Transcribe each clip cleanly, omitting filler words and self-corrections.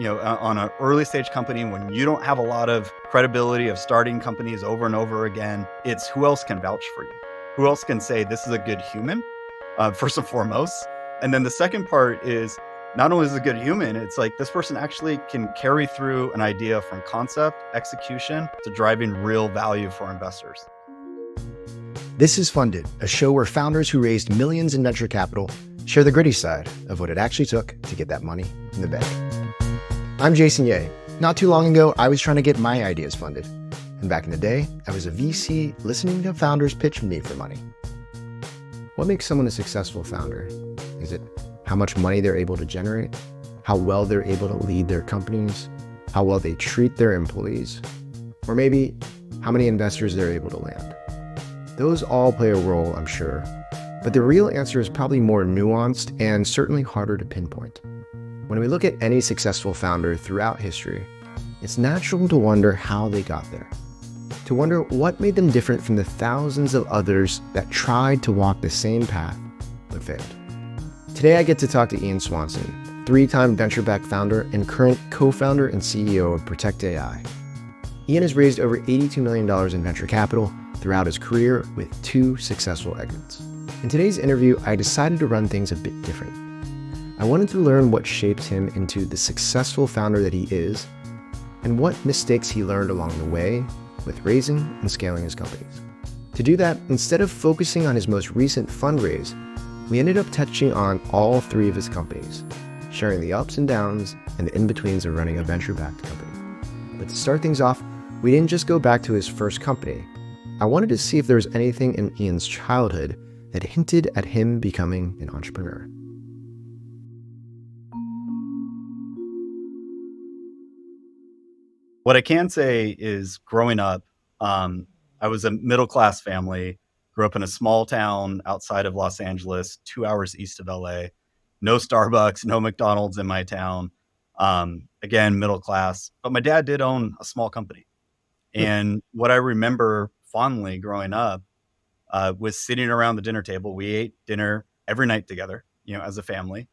on an early stage company, when you don't have a lot of credibility of starting companies over and over again, it's who else can vouch for you? Who else can say this is a good human, first and foremost? And then the second part is not only is it a good human, it's like this person actually can carry through an idea from concept, execution to driving real value for investors. This is Funded, a show where founders who raised millions in venture capital share the gritty side of what it actually took to get that money in the bank. I'm Jason Ye. Not too long ago, I was trying to get my ideas funded. And back in the day, I was a VC listening to founders pitch me for money. What makes someone a successful founder? Is it how much money they're able to generate? How well they're able to lead their companies? How well they treat their employees? Or maybe how many investors they're able to land? Those all play a role, I'm sure. But the real answer is probably more nuanced and certainly harder to pinpoint. When we look at any successful founder throughout history, it's natural to wonder how they got there. To wonder what made them different from the thousands of others that tried to walk the same path but failed. Today I get to talk to Ian Swanson, three-time venture-backed founder and current co-founder and CEO of Protect AI. Ian has raised over $82 million in venture capital throughout his career with 2 successful exits. In today's interview, I decided to run things a bit different. I wanted to learn what shaped him into the successful founder that he is, and what mistakes he learned along the way with raising and scaling his companies. To do that, instead of focusing on his most recent fundraise, we ended up touching on all 3 of his companies, sharing the ups and downs and the in-betweens of running a venture-backed company. But to start things off, we didn't just go back to his first company. I wanted to see if there was anything in Ian's childhood that hinted at him becoming an entrepreneur. What I can say is growing up, I was a middle-class family, grew up in a small town outside of Los Angeles, 2 hours east of LA. No Starbucks, no McDonald's in my town. Again, middle class. But my dad did own a small company. And what I remember fondly growing up was sitting around the dinner table. We ate dinner every night together, as a family.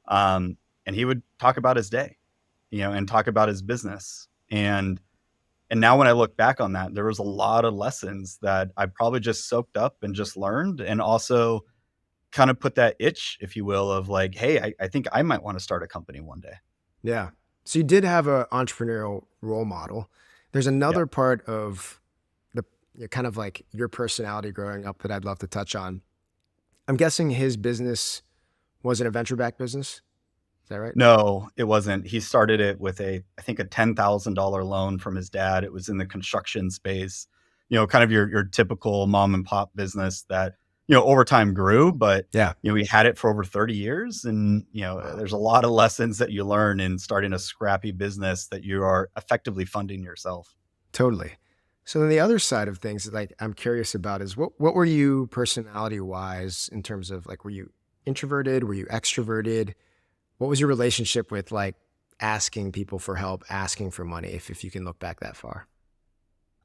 And he would talk about his day, and talk about his business. And now when I look back on that, there was a lot of lessons that I probably just soaked up and just learned, and also kind of put that itch, if you will, of like, hey, I think I might want to start a company one day. Yeah. So you did have an entrepreneurial role model. There's another part of kind of like your personality growing up that I'd love to touch on. I'm guessing his business wasn't a venture-backed business. Is that right? No, it wasn't. He started it with I think a $10,000 loan from his dad. It was in the construction space, kind of your typical mom and pop business that, over time grew, but Yeah. we had it for over 30 years. And, there's a lot of lessons that you learn in starting a scrappy business that you are effectively funding yourself. Totally. So then the other side of things that I'm curious about is what were you personality-wise in terms of like, were you introverted? Were you extroverted? What was your relationship with like asking people for help, asking for money, if you can look back that far?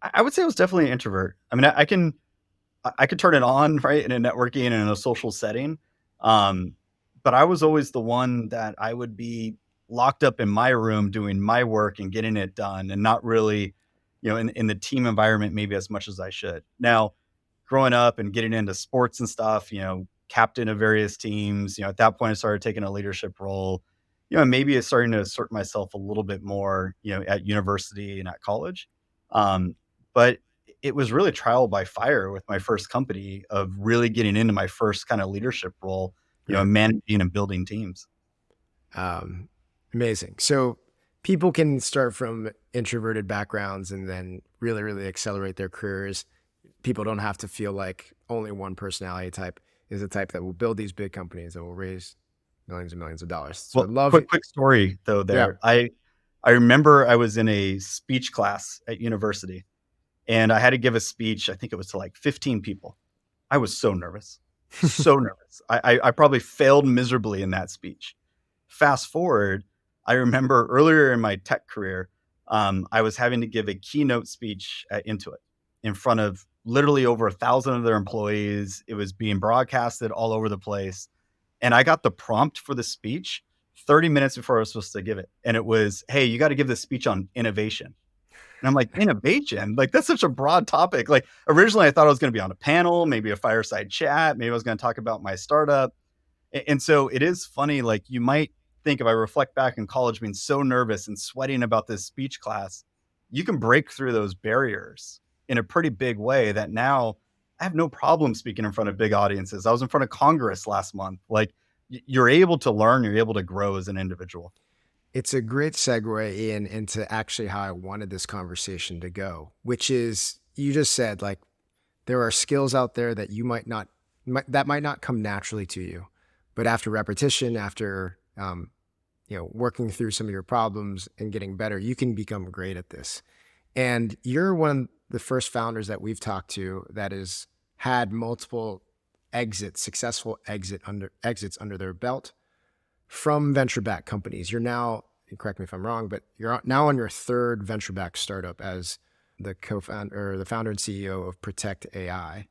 I would say I was definitely an introvert. I mean, I could turn it on, right, in a networking and in a social setting. But I was always the one that I would be locked up in my room doing my work and getting it done, and not really, in the team environment maybe as much as I should. Now, growing up and getting into sports and stuff, captain of various teams, at that point I started taking a leadership role, and maybe it's starting to assert myself a little bit more, at university and at college. But it was really trial by fire with my first company of really getting into my first kind of leadership role, Right. managing and building teams. Amazing. So people can start from introverted backgrounds and then really, really accelerate their careers. People don't have to feel like only one personality type is the type that will build these big companies that will raise millions and millions of dollars. So I Well, love quick story though Yeah. there. I remember I was in a speech class at university, and I had to give a speech. I think it was to like 15 people. I was so nervous, so nervous. I probably failed miserably in that speech. Fast forward, I remember earlier in my tech career, I was having to give a keynote speech at Intuit in front of literally over 1,000 of their employees. It was being broadcasted all over the place. And I got the prompt for the speech 30 minutes before I was supposed to give it. And it was, hey, you got to give this speech on innovation. And I'm like, innovation? Like, that's such a broad topic. Like, originally I thought I was going to be on a panel, maybe a fireside chat. Maybe I was going to talk about my startup. And so it is funny. Like, you might think, if I reflect back in college, being so nervous and sweating about this speech class, you can break through those barriers in a pretty big way that now I have no problem speaking in front of big audiences. I was in front of Congress last month. Like, you're able to learn, you're able to grow as an individual. It's a great segue, Ian, into actually how I wanted this conversation to go, which is, you just said, like, there are skills out there that you that might not come naturally to you, but after repetition, after working through some of your problems and getting better, you can become great at this. And you're one of the first founders that we've talked to that has had multiple successful exits under their belt from venture-backed companies. You're now, correct me if I'm wrong, but you're now on your third venture-backed startup as the co-founder or the founder and CEO of Protect AI.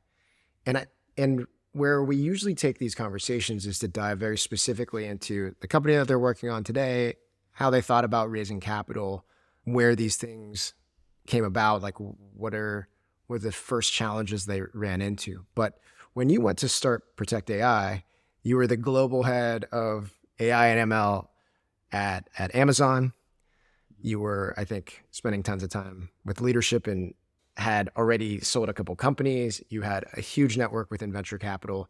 And where we usually take these conversations is to dive very specifically into the company that they're working on today, how they thought about raising capital, where these things came about, like what were the first challenges they ran into. But when you went to start Protect AI, you were the global head of AI and ML at Amazon. You were, I think, spending tons of time with leadership and had already sold a couple companies. You had a huge network within venture capital,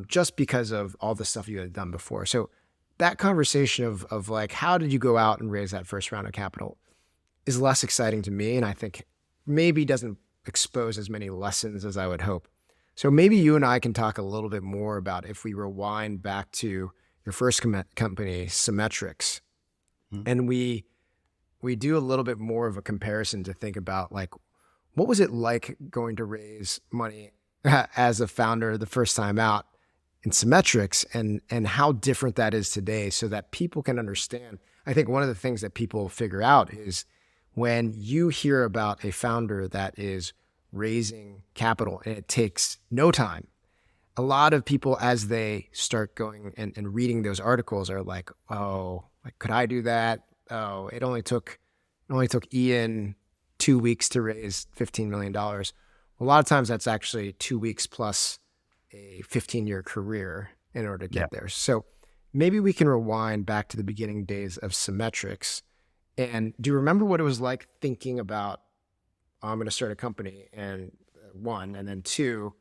just because of all the stuff you had done before. So that conversation of like, how did you go out and raise that first round of capital is less exciting to me. And I think maybe doesn't expose as many lessons as I would hope. So maybe you and I can talk a little bit more about, if we rewind back to your first company, Symmetrics, and we do a little bit more of a comparison to think about, like, what was it like going to raise money as a founder the first time out in Symmetrics, and how different that is today, so that people can understand. I think one of the things that people figure out is when you hear about a founder that is raising capital and it takes no time, a lot of people, as they start going and reading those articles, are like, oh, like, could I do that? Oh, it only took Ian 2 weeks to raise $15 million. A lot of times that's actually 2 weeks plus a 15-year career in order to get there. So maybe we can rewind back to the beginning days of Symmetrics. And do you remember what it was like thinking about, oh, I'm going to start a company, and one, and then two,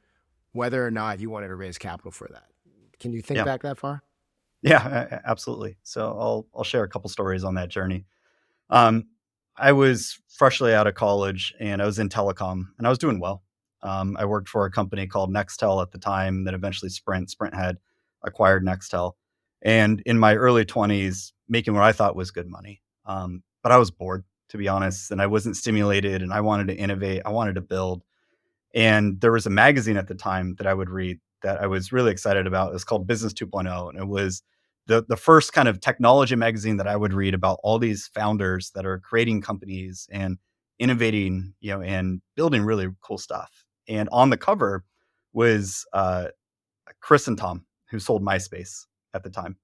whether or not you wanted to raise capital for that? Can you think back that far? Yeah, absolutely. So I'll share a couple stories on that journey. I was freshly out of college and I was in telecom and I was doing well. I worked for a company called Nextel at the time, that eventually Sprint had acquired Nextel. And in my early 20s, making what I thought was good money. But I was bored, to be honest, and I wasn't stimulated, and I wanted to innovate. I wanted to build. And there was a magazine at the time that I would read that I was really excited about. It was called Business 2.0. And it was the first kind of technology magazine that I would read about all these founders that are creating companies and innovating, and building really cool stuff. And on the cover was Chris and Tom, who sold MySpace at the time.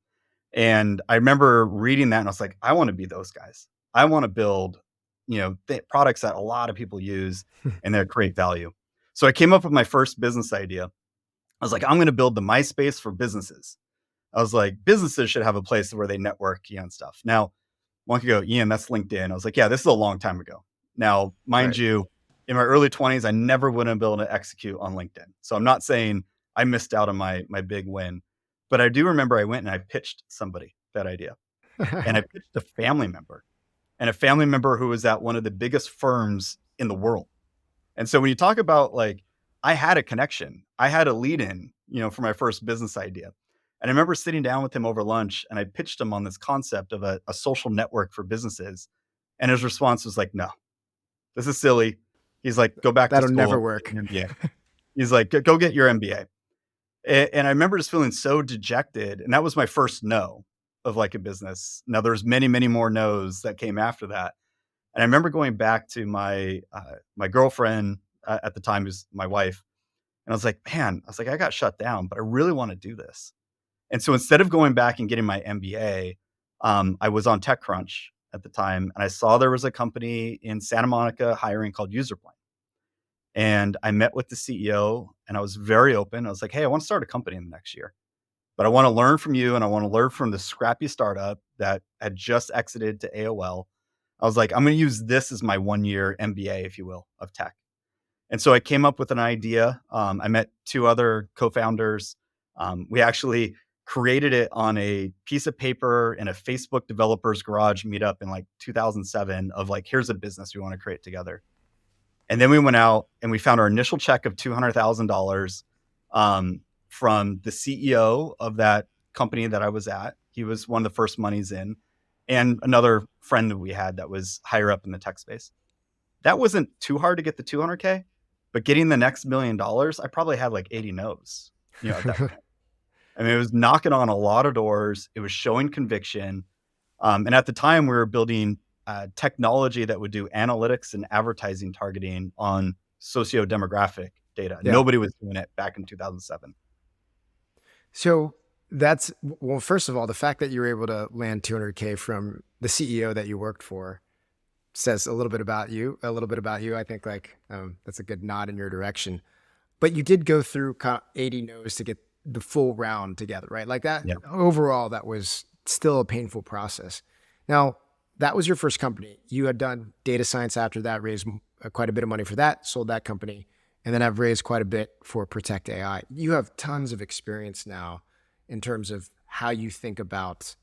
And I remember reading that and I was like, I want to be those guys. I want to build, products that a lot of people use and that create value. So I came up with my first business idea. I was like, I'm going to build the MySpace for businesses. I was like, businesses should have a place where they network, and stuff. Now, one could go, Ian, that's LinkedIn. I was like, yeah, this is a long time ago. Now, mind you, in my early 20s, I never would have been able to execute on LinkedIn. So I'm not saying I missed out on my big win, but I do remember I went and I pitched somebody that idea. And I pitched a family member who was at one of the biggest firms in the world. And so when you talk about, like, I had a connection, I had a lead in, for my first business idea. And I remember sitting down with him over lunch and I pitched him on this concept of a social network for businesses. And his response was like, no, this is silly. He's like, go back to That'll school. never work. MBA. He's like, go get your MBA. And I remember just feeling so dejected. And that was my first no of, like, a business. Now there's many, many more no's that came after that. And I remember going back to my girlfriend at the time, who's my wife. And I was like, man, I got shut down, but I really want to do this. And so instead of going back and getting my MBA, I was on TechCrunch at the time, and I saw there was a company in Santa Monica hiring called UserPlan. And I met with the CEO, and I was very open. I was like, "Hey, I want to start a company in the next year, but I want to learn from you, and I want to learn from the scrappy startup that had just exited to AOL." I was like, "I'm going to use this as my 1-year MBA, if you will, of tech." And so I came up with an idea. I met two other co-founders. We actually created it on a piece of paper in a Facebook developers garage meetup in like 2007 of like, here's a business we want to create together. And then we went out and we found our initial check of $200,000 from the CEO of that company that I was at. He was one of the first monies in, and another friend that we had that was higher up in the tech space. That wasn't too hard to get the 200K, but getting the next $1 million, I probably had like 80 no's, at that point. I mean, it was knocking on a lot of doors. It was showing conviction. And at the time, we were building technology that would do analytics and advertising targeting on socio-demographic data. Yeah. Nobody was doing it back in 2007. So well, first of all, the fact that you were able to land 200K from the CEO that you worked for says a little bit about you, I think that's a good nod in your direction. But you did go through kind of 80 no's to get the full round together, right? Like that Yeah. overall, that was still a painful process. Now, that was your first company. You had done data science after that, raised quite a bit of money for that, sold that company, and then have raised quite a bit for Protect AI. You have tons of experience now in terms of how you think about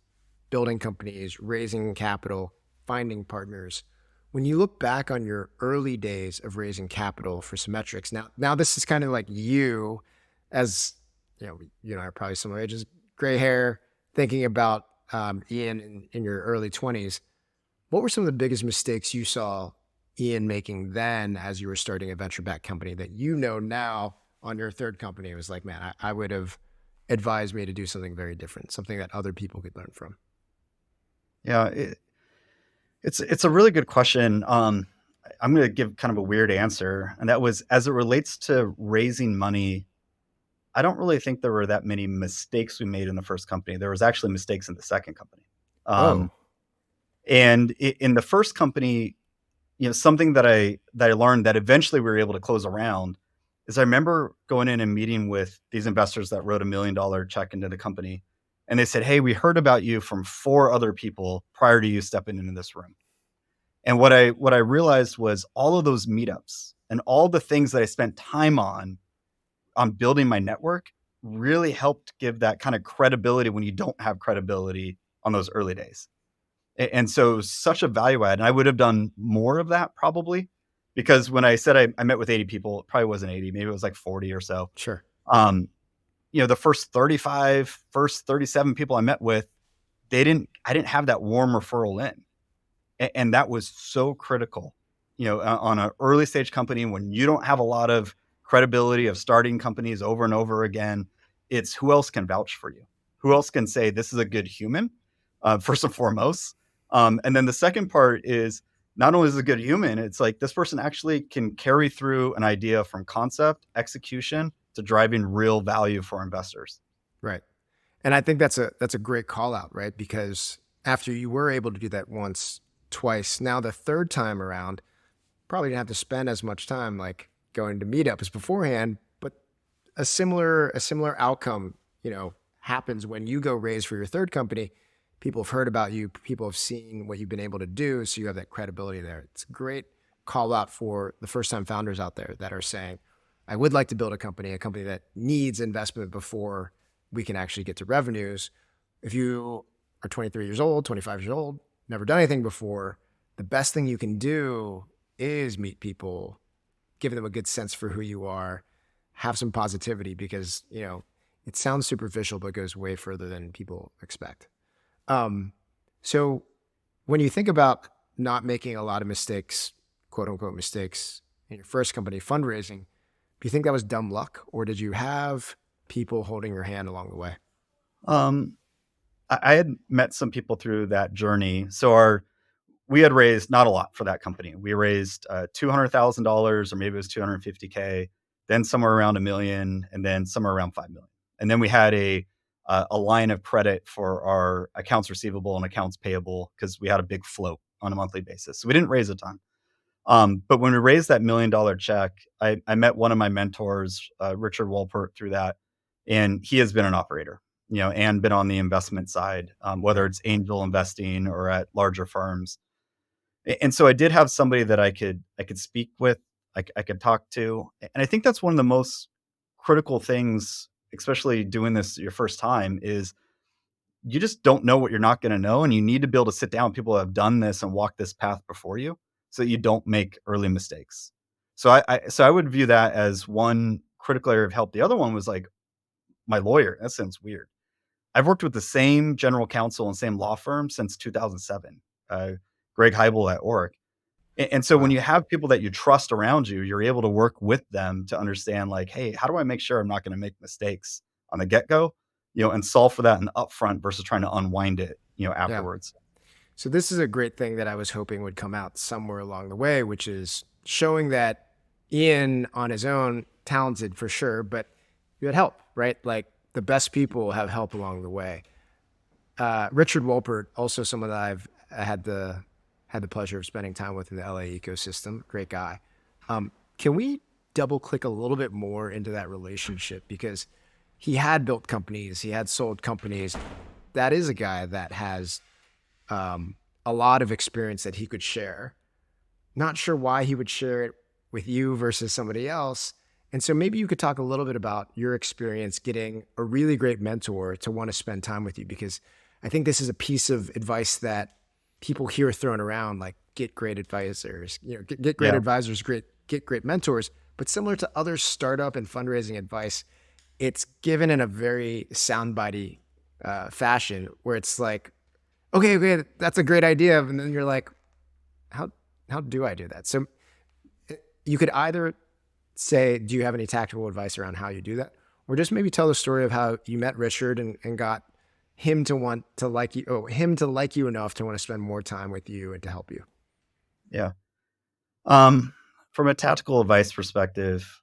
building companies, raising capital, finding partners. When you look back on your early days of raising capital for Symmetrics, now this is kind of like you, as you and I are probably similar ages, gray hair, thinking about Ian in your early 20s. What were some of the biggest mistakes you saw Ian making then as you were starting a venture-backed company that now on your third company? It was like, man, I would have advised me to do something very different, something that other people could learn from. Yeah. It's a really good question. I'm going to give kind of a weird answer. And that was, as it relates to raising money, I don't really think there were that many mistakes we made in the first company. There was actually mistakes in the second company. Oh, And in the first company, something that I learned that eventually we were able to close around is I remember going in and meeting with these investors that wrote $1 million check into the company. And they said, "Hey, we heard about you from 4 other people prior to you stepping into this room." And what I realized was all of those meetups and all the things that I spent time on building my network really helped give that kind of credibility when you don't have credibility on those early days. And so it was such a value add. And I would have done more of that probably, because when I said I met with 80 people, it probably wasn't 80, maybe it was like 40 or so. sure. Um, the first 37 people I met with, I didn't have that warm referral in. And that was so critical, on an early stage company when you don't have a lot of credibility of starting companies over and over again. It's who else can vouch for you? Who else can say this is a good human, first and foremost? And then the second part is not only is it a good human, it's like this person actually can carry through an idea from concept, execution to driving real value for investors. Right. And I think that's a great call out, right? Because after you were able to do that once, twice, now the third time around, probably didn't have to spend as much time like going to meetups beforehand, but a similar outcome, happens when you go raise for your third company. People have heard about you, people have seen what you've been able to do, so you have that credibility there. It's a great call out for the first time founders out there that are saying, I would like to build a company that needs investment before we can actually get to revenues. If you are 23 years old, 25 years old, never done anything before, the best thing you can do is meet people, give them a good sense for who you are, have some positivity, because, it sounds superficial, but goes way further than people expect. So when you think about not making a lot of mistakes, quote unquote mistakes, in your first company fundraising, do you think that was dumb luck, or did you have people holding your hand along the way? Um, I had met some people through that journey. So we had raised not a lot for that company. We raised $200,000, or maybe it was 250K, then somewhere around $1 million, and then somewhere around $5 million. And then we had a a line of credit for our accounts receivable and accounts payable because we had a big float on a monthly basis. So we didn't raise a ton. But when we raised that $1 million check, I met one of my mentors, Richard Wolpert, through that, and he has been an operator, and been on the investment side, whether Yeah. it's angel investing or at larger firms. And so I did have somebody that I could speak with, I could talk to, and I think that's one of the most critical things, especially doing this your first time, is you just don't know what you're not gonna know, and you need to be able to sit down with people who have done this and walk this path before you, so that you don't make early mistakes. So I would view that as one critical area of help. The other one was, like, my lawyer. That sounds weird. I've worked with the same general counsel and same law firm since 2007, uh, Greg Heibel at Orrick. And so when Wow. you have people that you trust around you, you're able to work with them to understand, like, "Hey, how do I make sure I'm not gonna make mistakes on the get-go?" And solve for that in the upfront versus trying to unwind it, Yeah. afterwards. So this is a great thing that I was hoping would come out somewhere along the way, which is showing that Ian on his own, talented for sure, but you had help, right? Like the best people have help along the way. Richard Wolpert, also someone that I had the pleasure of spending time with in the LA ecosystem. Great guy. Can we double click a little bit more into that relationship because he had built companies, he had sold companies. That is a guy that has a lot of experience that he could share. Not sure why he would share it with you versus somebody else. And so maybe you could talk a little bit about your experience getting a really great mentor to want to spend time with you, because I think this is a piece of advice that people hear thrown around, like get great advisors, get great Yeah. advisors, get great mentors. But similar to other startup and fundraising advice, it's given in a very soundbitey fashion where it's like, okay, that's a great idea. And then you're like, how, how do I do that? So you could either say, do you have any tactical advice around how you do that? Or just maybe tell the story of how you met Richard and got him to want to like you, or him to like you enough to want to spend more time with you and to help you. Yeah. Um, from a tactical advice perspective,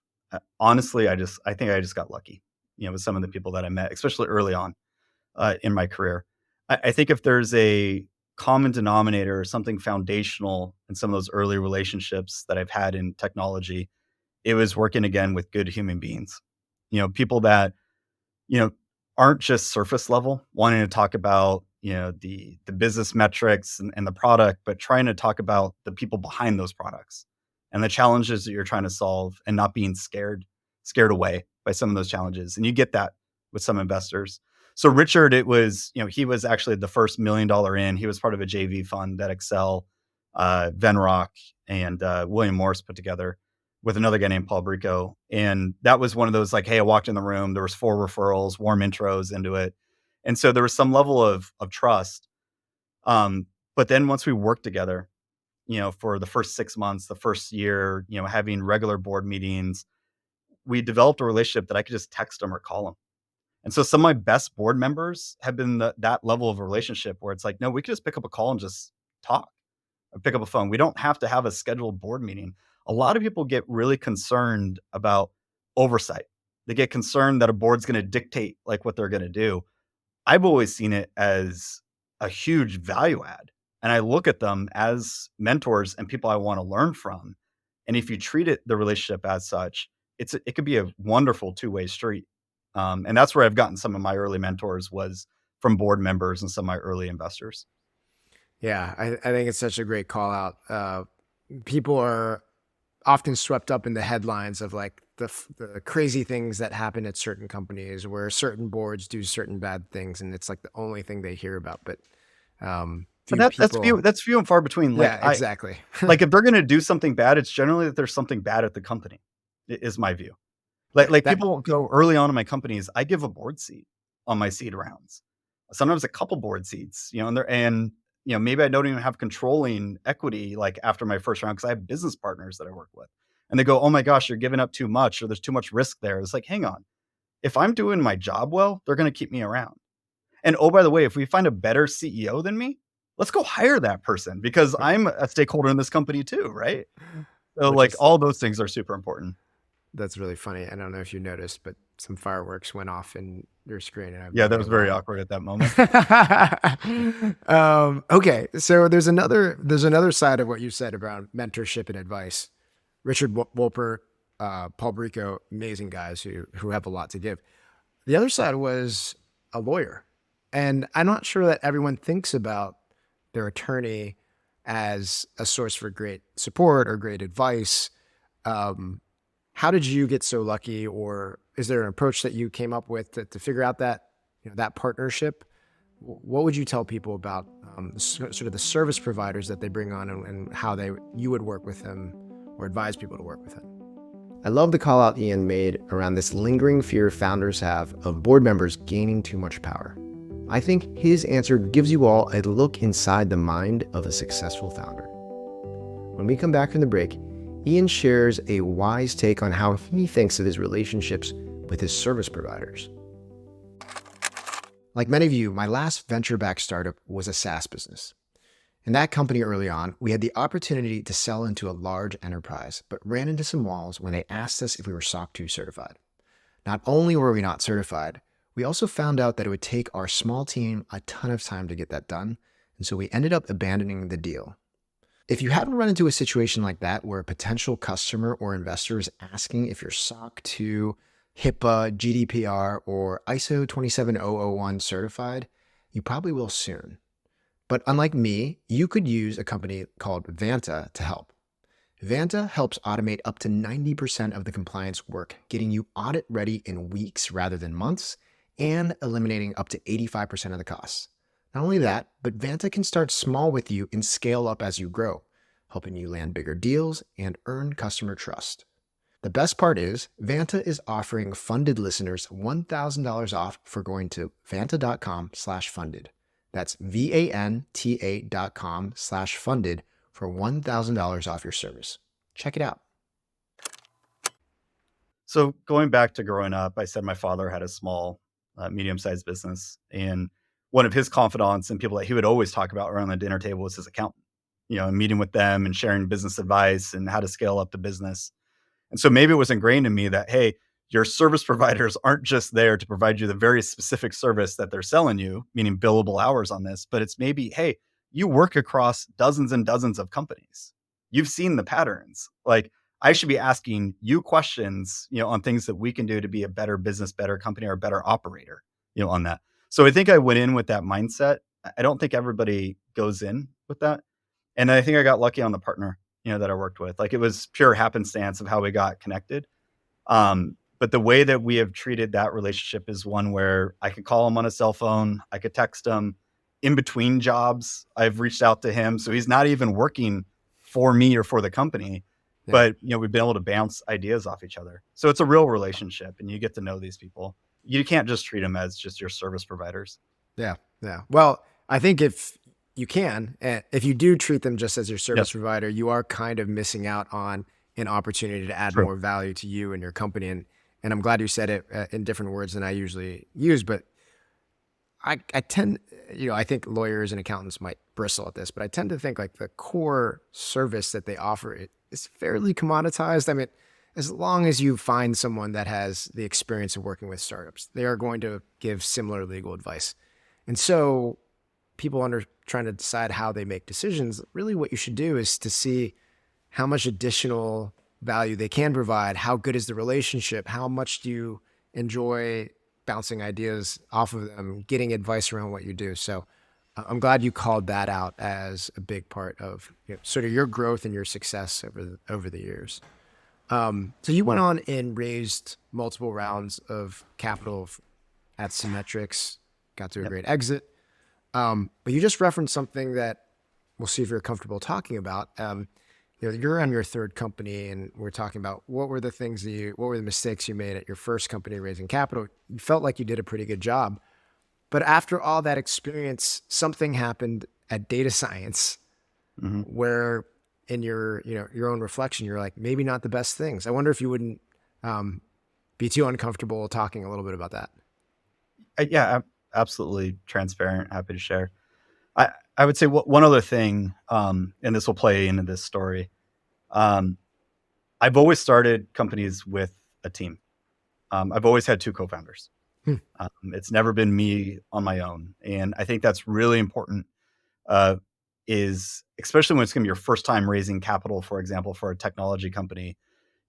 honestly, I think I just got lucky, with some of the people that I met, especially early on, in my career. I think if there's a common denominator or something foundational in some of those early relationships that I've had in technology, it was working again with good human beings. People that, you know, aren't just surface level wanting to talk about, the business metrics and the product, but trying to talk about the people behind those products and the challenges that you're trying to solve and not being scared away by some of those challenges. And you get that with some investors. So Richard, it was, he was actually the first $1 million in. He was part of a JV fund that Excel, Venrock, and William Morris put together with another guy named Paul Brico. And that was one of those, like, hey, I walked in the room, there was 4 referrals, warm intros into it. And so there was some level of trust. But then once we worked together, for the first 6 months, the first year, having regular board meetings, we developed a relationship that I could just text them or call them. And so some of my best board members have been that level of relationship where it's like, no, we could just pick up a call and just talk or pick up a phone. We don't have to have a scheduled board meeting. A lot of people get really concerned about oversight. They get concerned that a board's going to dictate like what they're going to do. I've always seen it as a huge value add. And I look at them as mentors and people I want to learn from. And if you treat the relationship as such, it could be a wonderful two-way street. And that's where I've gotten some of my early mentors was from board members and some of my early investors. Yeah, I think it's such a great call out. People are often swept up in the headlines of like the crazy things that happen at certain companies where certain boards do certain bad things, and it's like the only thing they hear about. But But few people, that's few and far between. yeah, exactly. Like if they're gonna do something bad, it's generally that there's something bad at the company, is my view. Like Yeah, like that people go early on in my companies, I give a board seat on my seed rounds. Sometimes a couple board seats, and maybe I don't even have controlling equity like after my first round because I have business partners that I work with. And they go, "Oh my gosh, you're giving up too much, or there's too much risk there." It's like, hang on. If I'm doing my job well, they're gonna keep me around. And oh, by the way, if we find a better CEO than me, let's go hire that person because I'm a stakeholder in this company too, right? So which like is all those things are super important. that's really funny. I don't know if you noticed, but some fireworks went off in your screen, and I'm Yeah, that going was to very lie. awkward at that moment. Okay, so there's another side of what you said around mentorship and advice. Richard Wolper, Paul Brico, amazing guys who have a lot to give. The other side was a lawyer, and I'm not sure that everyone thinks about their attorney as a source for great support or great advice. Um, how did you get so lucky, or is there an approach that you came up with to figure out that partnership? What would you tell people about sort of the service providers that they bring on, and how you would work with them or advise people to work with them? I love the call out Ian made around this lingering fear founders have of board members gaining too much power. I think his answer gives you all a look inside the mind of a successful founder. When we come back from the break, Ian shares a wise take on how he thinks of his relationships with his service providers. Like many of you, my last venture-backed startup was a SaaS business. In that company early on, we had the opportunity to sell into a large enterprise, but ran into some walls when they asked us if we were SOC 2 certified. Not only were we not certified, we also found out that it would take our small team a ton of time to get that done, and so we ended up abandoning the deal. If you haven't run into a situation like that where a potential customer or investor is asking if you're SOC 2, HIPAA, GDPR, or ISO 27001 certified, you probably will soon. But unlike me, you could use a company called Vanta to help. Vanta helps automate up to 90% of the compliance work, getting you audit ready in weeks rather than months, and eliminating up to 85% of the costs. Not only that, but Vanta can start small with you and scale up as you grow, helping you land bigger deals and earn customer trust. The best part is, Vanta is offering funded listeners $1,000 off for going to vanta.com/funded. That's VANTA.com/funded for $1,000 off your service. Check it out. So going back to growing up, I said my father had a small, medium-sized business, and one of his confidants and people that he would always talk about around the dinner table was his accountant. And meeting with them and sharing business advice and how to scale up the business. And so maybe it was ingrained in me that, hey, your service providers aren't just there to provide you the very specific service that they're selling you, meaning billable hours on this, but it's maybe, hey, you work across dozens and dozens of companies. You've seen the patterns. Like, I should be asking you questions, on things that we can do to be a better business, better company, or a better operator, on that. So I think I went in with that mindset. I don't think everybody goes in with that. And I think I got lucky on the partner, that I worked with. Like, it was pure happenstance of how we got connected. But the way that we have treated that relationship is one where I could call him on a cell phone. I could text him in between jobs. I've reached out to him. So he's not even working for me or for the company, Yeah. but we've been able to bounce ideas off each other. So it's a real relationship and you get to know these people. You can't just treat them as just your service providers. Yeah. Yeah. Well, I think if you do treat them just as your service Yes, provider, you are kind of missing out on an opportunity to add true. more value to you and your company. And I'm glad you said it in different words than I usually use, but I tend, I think lawyers and accountants might bristle at this, but I tend to think like the core service that they offer is fairly commoditized. I mean, as long as you find someone that has the experience of working with startups, they are going to give similar legal advice. And so people under trying to decide how they make decisions, really what you should do is to see how much additional value they can provide, how good is the relationship, how much do you enjoy bouncing ideas off of them, getting advice around what you do. So I'm glad you called that out as a big part of sort of your growth and your success over the years. So you went on and raised multiple rounds of capital at Symmetrics, got to a Yep. great exit. But you just referenced something that we'll see if you're comfortable talking about. You're on your third company, and we're talking about what were the mistakes you made at your first company raising capital. You felt like you did a pretty good job, but after all that experience, something happened at data science Mhm. where, in your own reflection, you're like, maybe not the best things. I wonder if you wouldn't be too uncomfortable talking a little bit about that. Yeah, absolutely transparent. Happy to share. I would say one other thing, and this will play into this story. Um, I've always started companies with a team. I've always had two co-founders. Hmm. It's never been me on my own. And I think that's really important, uh, is especially when it's going to be your first time raising capital, for example, for a technology company,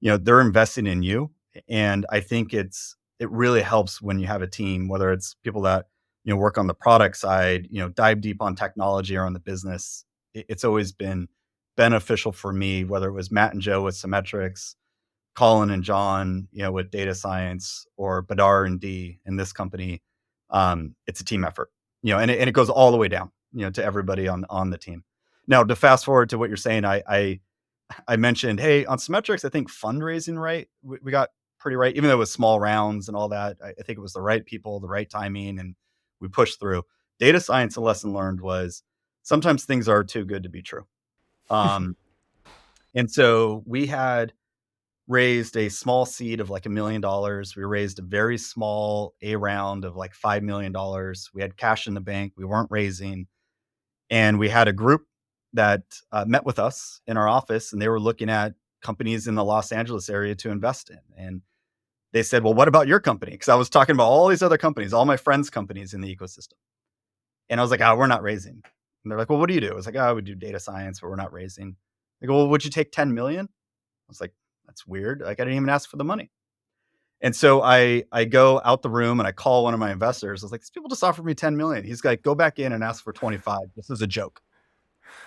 they're investing in you. And I think it really helps when you have a team, whether it's people that, work on the product side, dive deep on technology or on the business. It's always been beneficial for me, whether it was Matt and Joe with Symmetrics, Colin and John, with data science, or Badar and D in this company. It's a team effort, and it goes all the way down, to everybody on the team. Now, to fast forward to what you're saying, I mentioned, hey, on Symmetrics, I think fundraising, right? We got pretty right, even though it was small rounds and all that. I think it was the right people, the right timing, and we pushed through. Data science, a lesson learned was sometimes things are too good to be true. Um, and so we had raised a small seed of like $1 million. We raised a very small A round of like $5 million. We had cash in the bank. We weren't raising, and we had a group that met with us in our office, and they were looking at companies in the Los Angeles area to invest in. And they said, "Well, what about your company?" Because I was talking about all these other companies, all my friends' companies in the ecosystem. And I was like, "Oh, we're not raising." And they're like, "Well, what do you do?" I was like, "Oh, we do data science, but we're not raising." They go, "Well, would you take 10 million?" I was like, "That's weird. Like, I didn't even ask for the money." And so I go out the room and I call one of my investors. I was like, "These people just offered me 10 million." He's like, "Go back in and ask for 25. This is a joke."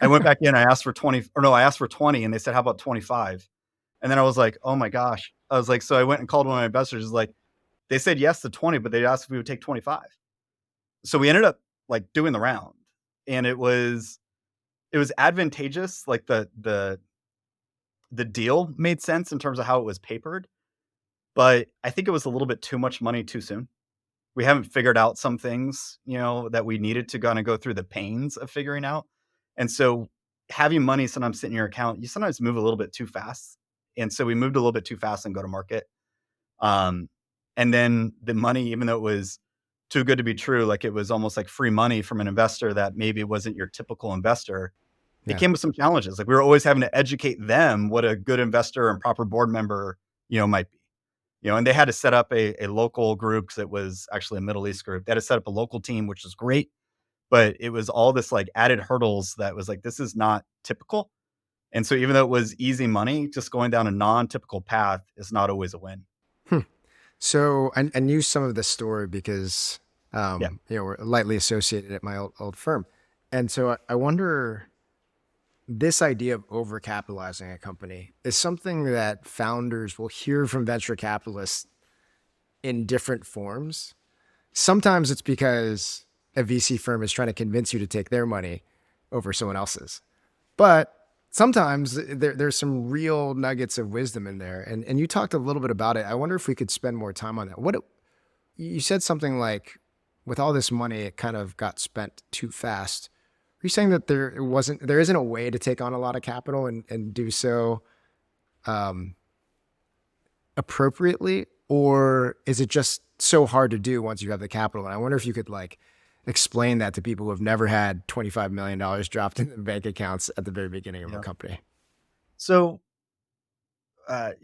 I went back in, I asked for 20, or no, I asked for 20, and they said, "How about 25?" And then I was like, "Oh my gosh." I was like, so I went and called one of my investors. Like, they said yes to 20, but they asked if we would take 25. So we ended up like doing the round. And it was advantageous. Like the deal made sense in terms of how it was papered, but I think it was a little bit too much money too soon. We haven't figured out some things, that we needed to kind of go through the pains of figuring out. And so having money sometimes sit in your account, you sometimes move a little bit too fast. And so we moved a little bit too fast and go to market. Um, and then the money, even though it was too good to be true, like it was almost like free money from an investor that maybe wasn't your typical investor. It Yeah. came with some challenges. Like we were always having to educate them what a good investor and proper board member, might be. And they had to set up a local group because it was actually a Middle East group. They had to set up a local team, which was great, but it was all this like added hurdles that was like, this is not typical. And so even though it was easy money, just going down a non-typical path is not always a win. Hmm. So I knew some of this story because, Yeah. we're lightly associated at my old firm. And so I wonder, this idea of overcapitalizing a company is something that founders will hear from venture capitalists in different forms. Sometimes it's because a VC firm is trying to convince you to take their money over someone else's. But sometimes there's some real nuggets of wisdom in there. And you talked a little bit about it. I wonder if we could spend more time on that. You said something like, with all this money, it kind of got spent too fast. Are you saying that there isn't a way to take on a lot of capital and do so um, appropriately, or is it just so hard to do once you have the capital? And I wonder if you could like explain that to people who have never had $25 million dropped in the bank accounts at the very beginning of a Yeah. company. So, y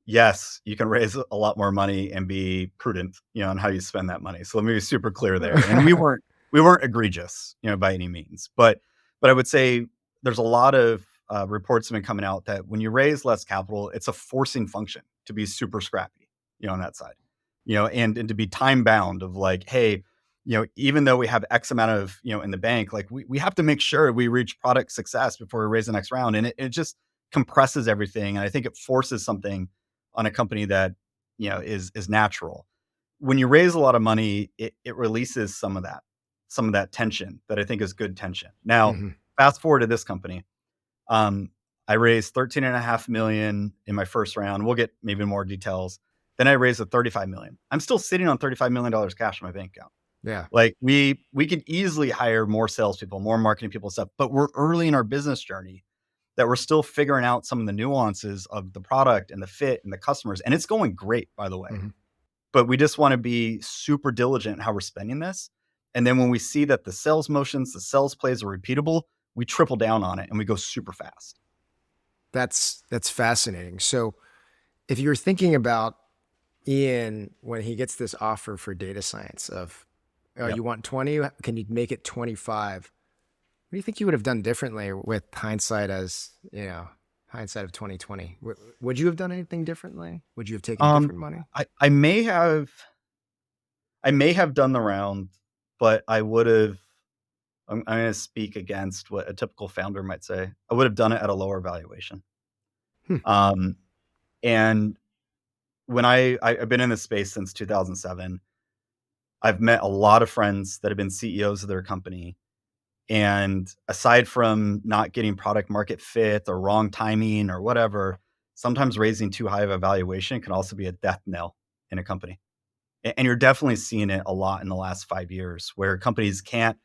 yes, you can raise a lot more money and be prudent, on how you spend that money. So let me be super clear there. And we weren't egregious, by any means. But I would say there's a lot of reports have been coming out that when you raise less capital, it's a forcing function to be super scrappy, on that side. And to be time bound of like, hey, even though we have X amount of, in the bank, like we have to make sure we reach product success before we raise the next round. And it just compresses everything. And I think it forces something on a company that, is natural. When you raise a lot of money, it releases some of that tension that I think is good tension. Now, Hmm. fast forward to this company. Um, I raised 13.5 million in my first round. We'll get maybe more details. Then I raised a 35 million. I'm still sitting on $35 million cash in my bank account. Yeah. Like we could easily hire more salespeople, more marketing people, stuff, but we're early in our business journey that we're still figuring out some of the nuances of the product and the fit and the customers. And it's going great, by the way. Hmm. But we just want to be super diligent in how we're spending this. And then when we see that the sales motions, the sales plays are repeatable, we triple down on it and we go super fast. That's fascinating. So if you're thinking about Ian, when he gets this offer for data science of, oh, Yep. you want 20? Can you make it 25? What do you think you would have done differently with hindsight as, hindsight of 2020? Would you have done anything differently? Would you have taken Um, different money? I may have done the round, but I would have. I'm going to speak against what a typical founder might say. I would have done it at a lower valuation. Hmm. Um, and when I've been in this space since 2007, I've met a lot of friends that have been CEOs of their company. And aside from not getting product market fit or wrong timing or whatever, sometimes raising too high of a valuation can also be a death knell in a company. And you're definitely seeing it a lot in the last 5 years where companies can't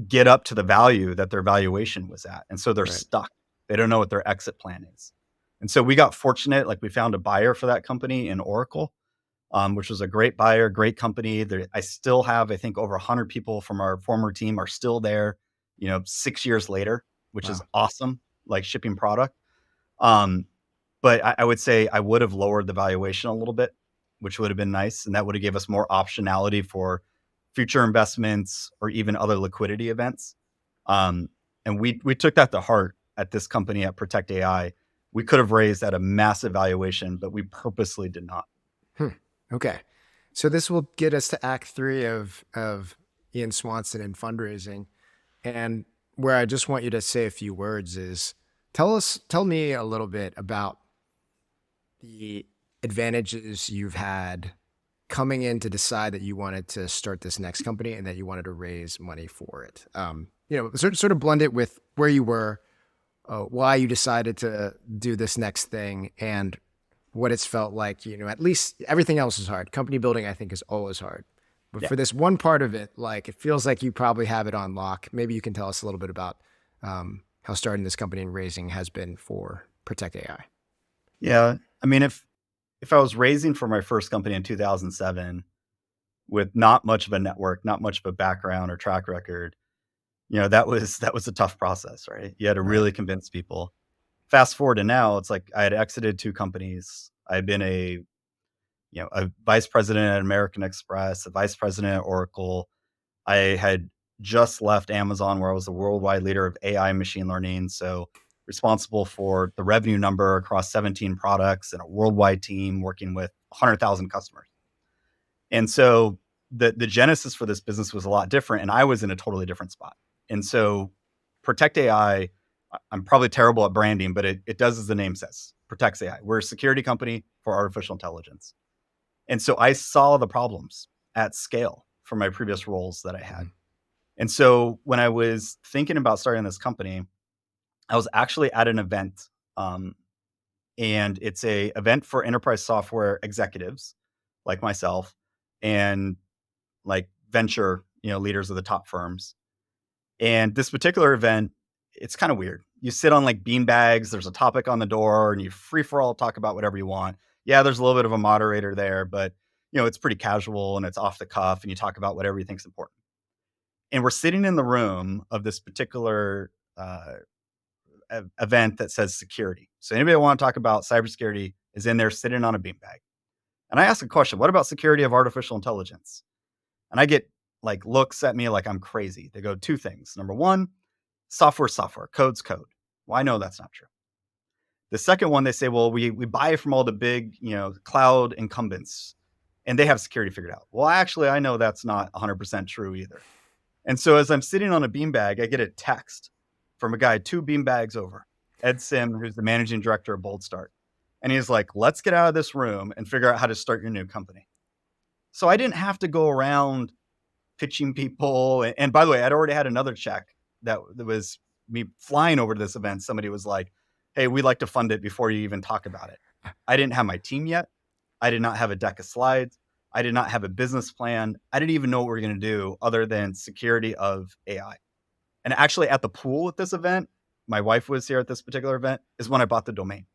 get up to the value that their valuation was at. And so they're Right. stuck. They don't know what their exit plan is. And so we got fortunate, like we found a buyer for that company in Oracle, which was a great buyer, great company. I still have, I think, over 100 people from our former team are still there, 6 years later, which is Wow. awesome, like shipping product. Um, but I would say I would have lowered the valuation a little bit, which would have been nice, and that would have gave us more optionality for future investments or even other liquidity events. Um, and we took that to heart at this company at Protect AI. We could have raised at a massive valuation, but we purposely did not. Hmm. Okay. So this will get us to Act Three of Ian Swanson and fundraising. And where I just want you to say a few words is tell me a little bit about the advantages you've had coming in to decide that you wanted to start this next company and that you wanted to raise money for it. Sort of blend it with where you were, why you decided to do this next thing, and what it's felt like. At least everything else is hard. Company building, I think, is always hard. But Yeah. for this one part of it, like it feels like you probably have it on lock. Maybe you can tell us a little bit about how starting this company and raising has been for Protect AI. Yeah. I mean, if I was raising for my first company in 2007 with not much of a network, not much of a background or track record, that was a tough process, right? You had to Right. really convince people. Fast forward to now, it's like I had exited 2 companies. I've been a vice president at American Express, a vice president at Oracle. I had just left Amazon, where I was the worldwide leader of AI and machine learning, so responsible for the revenue number across 17 products and a worldwide team working with 100,000 customers. And so the genesis for this business was a lot different, and I was in a totally different spot. And so Protect AI, I'm probably terrible at branding, but it does as the name says, protects AI. We're a security company for artificial intelligence. And so I saw the problems at scale from my previous roles that I had. Mhm. And so when I was thinking about starting this company, I was actually at an event, um, and it's a event for enterprise software executives like myself and like venture, leaders of the top firms. And this particular event, it's kind of weird. You sit on like bean bags, there's a topic on the door, and you free for all talk about whatever you want. Yeah, there's a little bit of a moderator there, but it's pretty casual and it's off the cuff and you talk about whatever you think's important. And we're sitting in the room of this particular event that says security. So anybody that want to talk about cybersecurity is in there sitting on a beanbag. And I ask a question, what about security of artificial intelligence? And I get like looks at me like I'm crazy. They go, two things. Number one, software, code's code. Well, I know that's not true. The second one, they say, well, we buy from all the big, cloud incumbents and they have security figured out. Well, actually, I know that's not 100% true either. And so as I'm sitting on a beanbag, I get a text from a guy 2 beanbags over, Ed Sim, who's the managing director of Bold Start. And he's like, let's get out of this room and figure out how to start your new company. So I didn't have to go around pitching people. And by the way, I'd already had another check that was me flying over to this event. Somebody was like, hey, we'd like to fund it before you even talk about it. I didn't have my team yet. I did not have a deck of slides. I did not have a business plan. I didn't even know what we were going to do other than security of AI. And actually, at the pool at this event, my wife was here at this particular event, is when I bought the domain.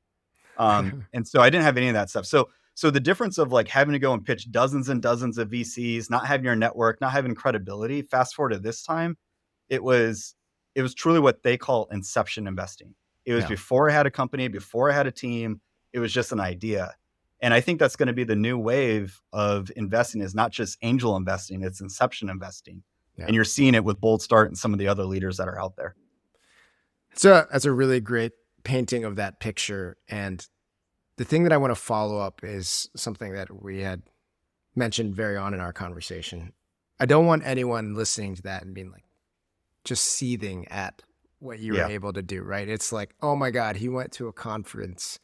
And so I didn't have any of that stuff. So the difference of like having to go and pitch dozens and dozens of VCs, not having your network, not having credibility, fast forward to this time, it was it was truly what they call inception investing. It was Yeah. before I had a company, before I had a team. It was just an idea. And I think that's going to be the new wave of investing, is not just angel investing, it's inception investing. Yeah. And you're seeing it with Bold Start and some of the other leaders that are out there. So that's a really great painting of that picture. And the thing that I want to follow up is something that we had mentioned very on in our conversation. I don't want anyone listening to that and being like, just seething at what you were Yeah. able to do, right? It's like, oh my God, he went to a conference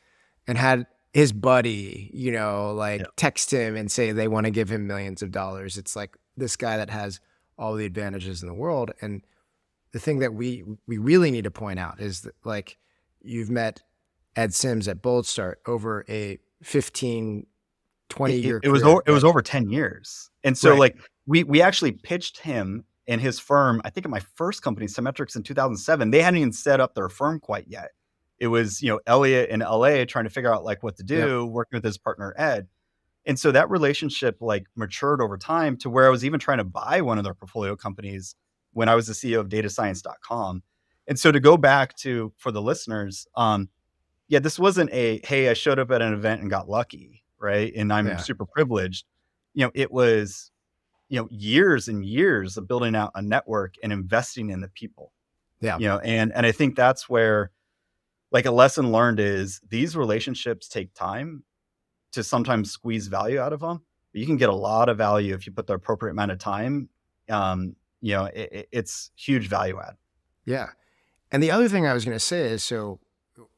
and had his buddy, Yeah. text him and say they want to give him millions of dollars. It's like this guy that has all the advantages in the world. And the thing that we really need to point out is that, like, you've met Ed Sims at Bold Start over a 15, 20-year It was career. it was over 10 years. And so Right. like we actually pitched him and his firm, I think at my first company, Symmetrics, in 2007. They hadn't even set up their firm quite yet. It was, Elliot in LA trying to figure out like what to Yep. do, working with his partner Ed. And so that relationship like matured over time to where I was even trying to buy one of their portfolio companies when I was the CEO of datascience.com. And so to go back to, for the listeners, yeah, this wasn't a, hey, I showed up at an event and got lucky, right? And I'm Yeah. super privileged. It was, years and years of building out a network and investing in the people. Yeah. And I think that's where, like, a lesson learned is these relationships take time to sometimes squeeze value out of them. But you can get a lot of value if you put the appropriate amount of time. It's huge value add. Yeah. And the other thing I was going to say is, so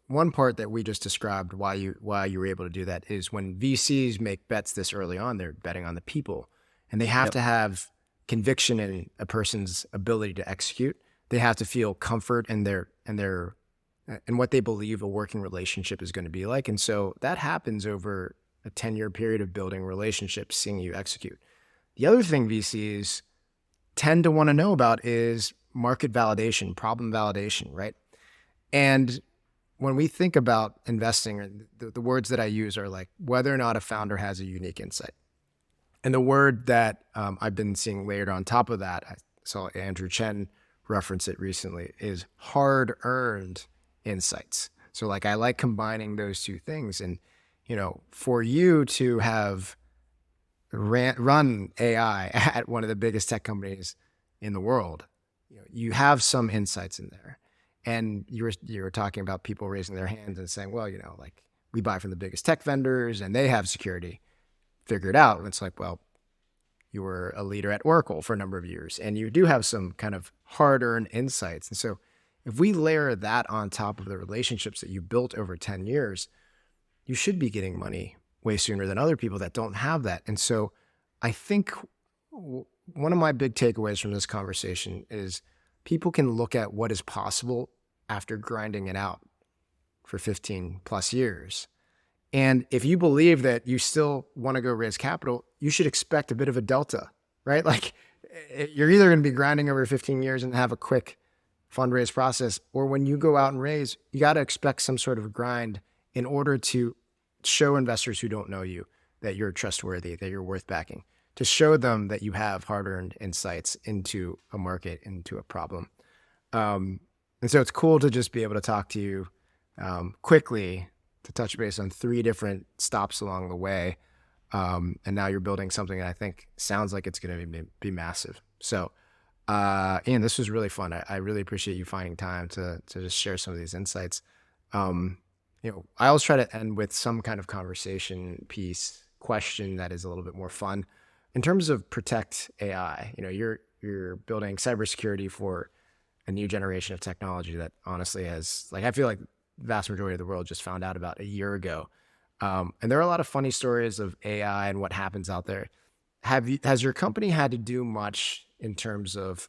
one part that we just described why you were able to do that is when VCs make bets this early on, they're betting on the people, and they have Yep. to have conviction in a person's ability to execute. They have to feel comfort in their and what they believe a working relationship is going to be like. And so that happens over a 10-year period of building relationships, seeing you execute. The other thing VCs tend to want to know about is market validation, problem validation, right? And when we think about investing, the words that I use are like whether or not a founder has a unique insight. And the word that I've been seeing layered on top of that, I saw Andrew Chen reference it recently, is hard-earned insights. So like I like combining those two things. And, for you to have run AI at one of the biggest tech companies in the world, you have some insights in there. And you were talking about people raising their hands and saying, well, like we buy from the biggest tech vendors and they have security figured out. And it's like, well, you were a leader at Oracle for a number of years and you do have some kind of hard-earned insights. And so if we layer that on top of the relationships that you built over 10 years, you should be getting money way sooner than other people that don't have that. And so I think one of my big takeaways from this conversation is people can look at what is possible after grinding it out for 15 plus years. And if you believe that you still want to go raise capital, you should expect a bit of a delta, right? Like you're either going to be grinding over 15 years and have a quick fundraise process, or when you go out and raise, you got to expect some sort of grind in order to show investors who don't know you that you're trustworthy, that you're worth backing, to show them that you have hard-earned insights into a market, into a problem. And so it's cool to just be able to talk to you quickly, to touch base on 3 different stops along the way. And now you're building something that I think sounds like it's going to be massive. So, Ian, this was really fun. I really appreciate you finding time to just share some of these insights. I always try to end with some kind of conversation piece question that is a little bit more fun. In terms of protect AI, you're building cybersecurity for a new generation of technology that honestly has, like, I feel like the vast majority of the world just found out about a year ago. And there are a lot of funny stories of AI and what happens out there. Has your company had to do much in terms of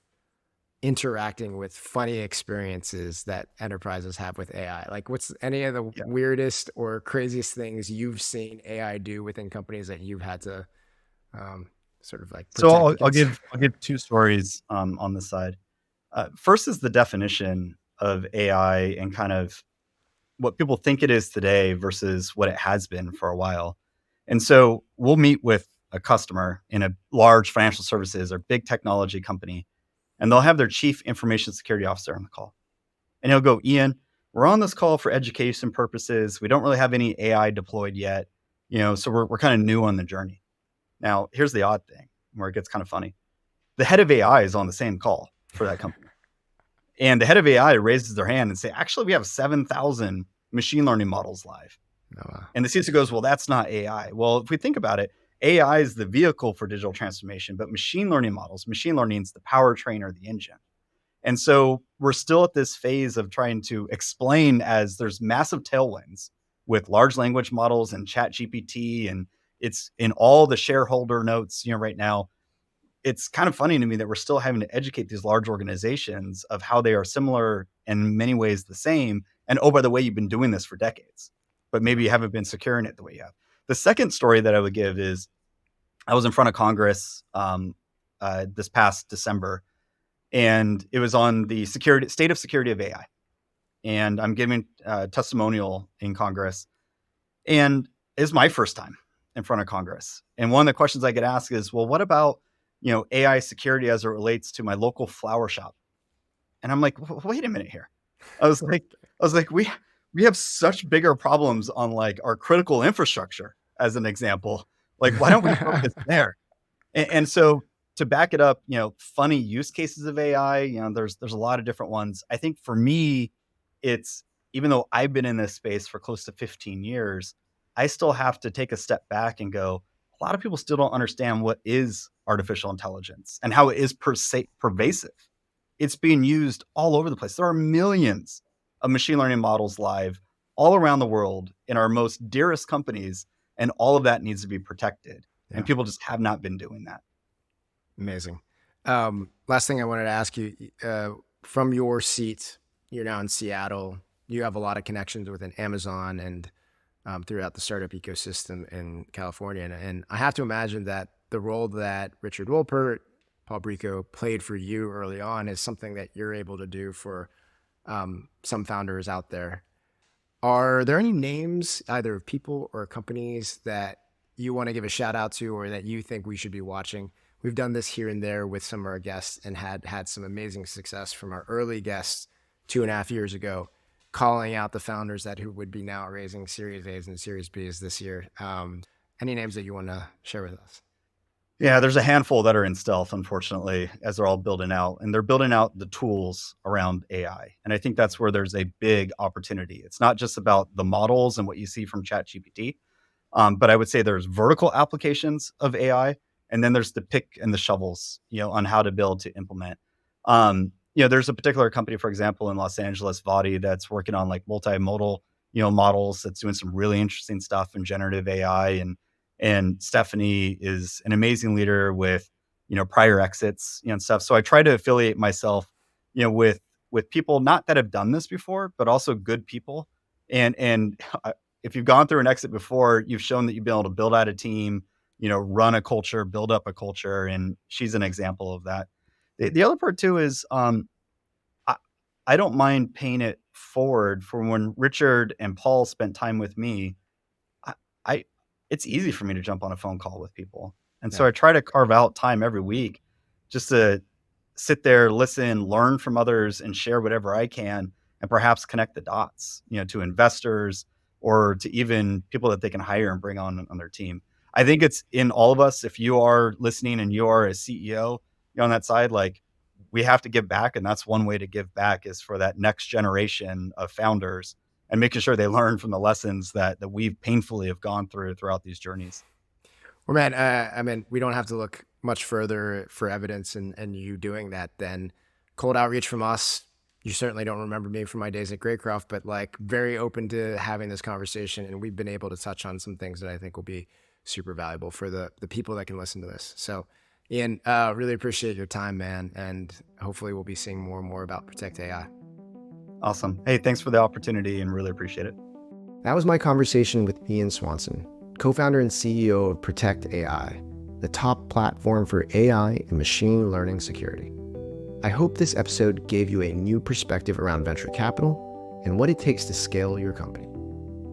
interacting with funny experiences that enterprises have with AI? Like, what's any of the weirdest or craziest things you've seen AI do within companies that you've had to sort of like protect So I'll against? give 2 stories on this side. First is the definition of AI and kind of what people think it is today versus what it has been for a while. And so we'll meet with a customer in a large financial services or big technology company, and they'll have their chief information security officer on the call. And he'll go, Ian, we're on this call for education purposes. We don't really have any AI deployed yet. So we're kind of new on the journey. Now, here's the odd thing where it gets kind of funny. The head of AI is on the same call for that company. And the head of AI raises their hand and say, actually, we have 7,000 machine learning models live. Oh, wow. And the CISO goes, well, that's not AI. Well, if we think about it, AI is the vehicle for digital transformation, but machine learning is the powertrain or the engine. And so we're still at this phase of trying to explain as there's massive tailwinds with large language models and chat GPT, and it's in all the shareholder notes, right now. It's kind of funny to me that we're still having to educate these large organizations of how they are similar and in many ways the same. And oh, by the way, you've been doing this for decades, but maybe you haven't been securing it the way you have. The second story that I would give is I was in front of Congress this past December, and it was on the state of security of AI. And I'm giving a testimonial in Congress, and it's my first time in front of Congress. And one of the questions I get asked is, well, what about AI security as it relates to my local flower shop? And I'm like, wait a minute here. I was like, we have such bigger problems on like our critical infrastructure as an example. Like, why don't we focus there? And so to back it up, funny use cases of AI, there's a lot of different ones. I think for me, it's, even though I've been in this space for close to 15 years, I still have to take a step back and go, a lot of people still don't understand what is artificial intelligence and how it is pervasive. It's being used all over the place. There are millions of machine learning models live all around the world in our most dearest companies, and all of that needs to be protected. Yeah. And people just have not been doing that. Amazing. Last thing I wanted to ask you, from your seat, you're now in Seattle. You have a lot of connections within Amazon and throughout the startup ecosystem in California. And I have to imagine that the role that Richard Wolpert, Paul Brico played for you early on is something that you're able to do for some founders out there. Are there any names, either of people or companies, that you want to give a shout out to or that you think we should be watching? We've done this here and there with some of our guests and had some amazing success from our early guests 2.5 years ago, calling out the founders who would be now raising Series A's and Series B's this year. Any names that you want to share with us? Yeah, there's a handful that are in stealth, unfortunately, as they're all building out, and they're building out the tools around AI. And I think that's where there's a big opportunity. It's not just about the models and what you see from ChatGPT, but I would say there's vertical applications of AI, and then there's the pick and the shovels, on how to build to implement. There's a particular company, for example, in Los Angeles, Vadi, that's working on like multimodal, models, that's doing some really interesting stuff in generative AI. And Stephanie is an amazing leader with, prior exits, and stuff. So I try to affiliate myself, with people not that have done this before, but also good people. And if you've gone through an exit before, you've shown that you've been able to build out a team, run a culture, build up a culture. And she's an example of that. The other part too is, I don't mind paying it forward for when Richard and Paul spent time with me. I it's easy for me to jump on a phone call with people. And so Yeah. I try to carve out time every week just to sit there, listen, learn from others, and share whatever I can, and perhaps connect the dots, to investors or to even people that they can hire and bring on their team. I think it's in all of us. If you are listening and you are a CEO, on that side, like, we have to give back. And that's one way to give back, is for that next generation of founders and making sure they learn from the lessons that we've painfully have gone throughout these journeys. Well, man, I mean, we don't have to look much further for evidence and you doing that than cold outreach from us. You certainly don't remember me from my days at Greycroft, but like very open to having this conversation. And we've been able to touch on some things that I think will be super valuable for the people that can listen to this. So Ian, really appreciate your time, man. And hopefully we'll be seeing more and more about Protect AI. Awesome. Hey, thanks for the opportunity and really appreciate it. That was my conversation with Ian Swanson, co-founder and CEO of Protect AI, the top platform for AI and machine learning security. I hope this episode gave you a new perspective around venture capital and what it takes to scale your company.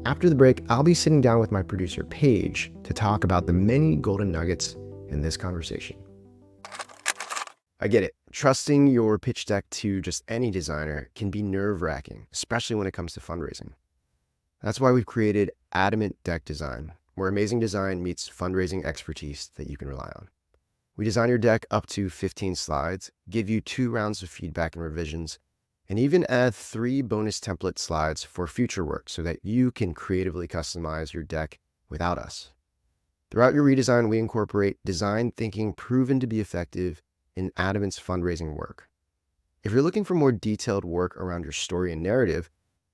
After the break, I'll be sitting down with my producer, Paige, to talk about the many golden nuggets in this conversation. I get it. Trusting your pitch deck to just any designer can be nerve-wracking, especially when it comes to fundraising. That's why we've created Adamant Deck Design, where amazing design meets fundraising expertise that you can rely on. We design your deck up to 15 slides, give you 2 rounds of feedback and revisions, and even add 3 bonus template slides for future work so that you can creatively customize your deck without us. Throughout your redesign, we incorporate design thinking proven to be effective in Adamant's fundraising work. If you're looking for more detailed work around your story and narrative,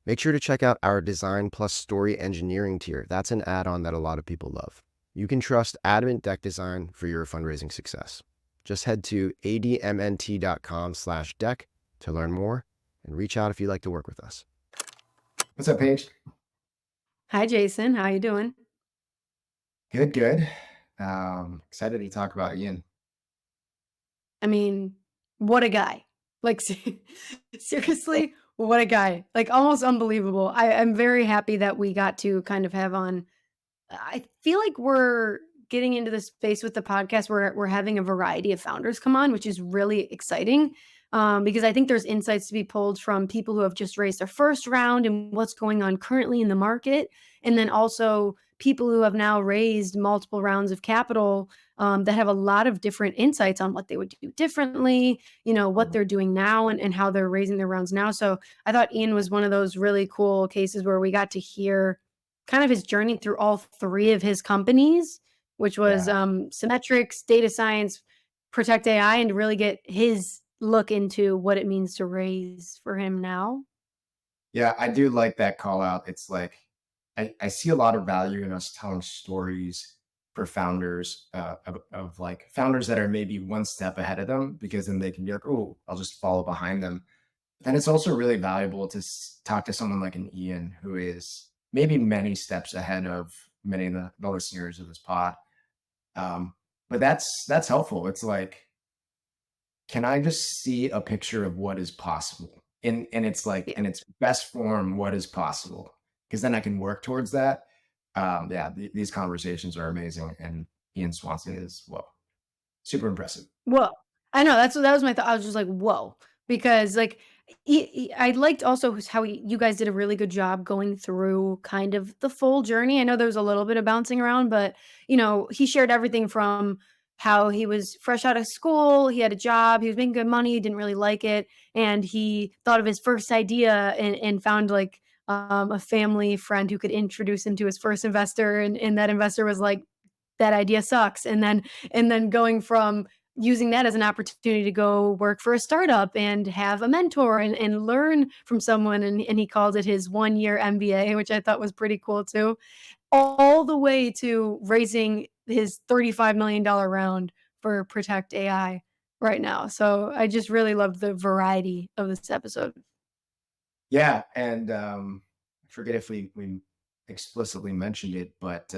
make sure to check out our Design Plus Story Engineering tier. That's an add-on that a lot of people love. You can trust Adamant Deck Design for your fundraising success. Just head to admnt.com/deck to learn more and reach out if you'd like to work with us. What's up, Paige? Hi, Jason. How you doing? Good. Excited to talk about Ian. I mean, what a guy. Like, seriously, what a guy. Like, almost unbelievable. I'm very happy that we got to kind of have on. I feel like we're getting into the space with the podcast where we're having a variety of founders come on, which is really exciting. Because I think there's insights to be pulled from people who have just raised their first round and what's going on currently in the market. And then also people who have now raised multiple rounds of capital that have a lot of different insights on what they would do differently, what they're doing now and how they're raising their rounds now. So I thought Ian was one of those really cool cases where we got to hear kind of his journey through all 3 of his companies, which was Symmetrics, Data Science, Protect AI, and to really get his look into what it means to raise for him now. Yeah, I do like that call out. It's like I see a lot of value in us telling stories for founders of like founders that are maybe one step ahead of them, because then they can be like, oh, I'll just follow behind them. Then it's also really valuable to talk to someone like an Ian who is maybe many steps ahead of many of the listeners of this pod. But that's helpful. It's like, can I just see a picture of what is possible? And it's like in its best form, what is possible? Because then I can work towards that. These conversations are amazing, and Ian Swanson is super impressive. Well, I know that was my thought. I was just like, whoa, because like I liked also how you guys did a really good job going through kind of the full journey. I know there was a little bit of bouncing around, but he shared everything from how he was fresh out of school, he had a job, he was making good money, he didn't really like it, and he thought of his first idea and found like a family friend who could introduce him to his first investor, and that investor was like, that idea sucks. And then going from using that as an opportunity to go work for a startup and have a mentor and learn from someone. And he called it his 1-year MBA, which I thought was pretty cool too. All the way to raising his $35 million round for Protect AI right now. So I just really loved the variety of this episode. Yeah, and I forget if we explicitly mentioned it, but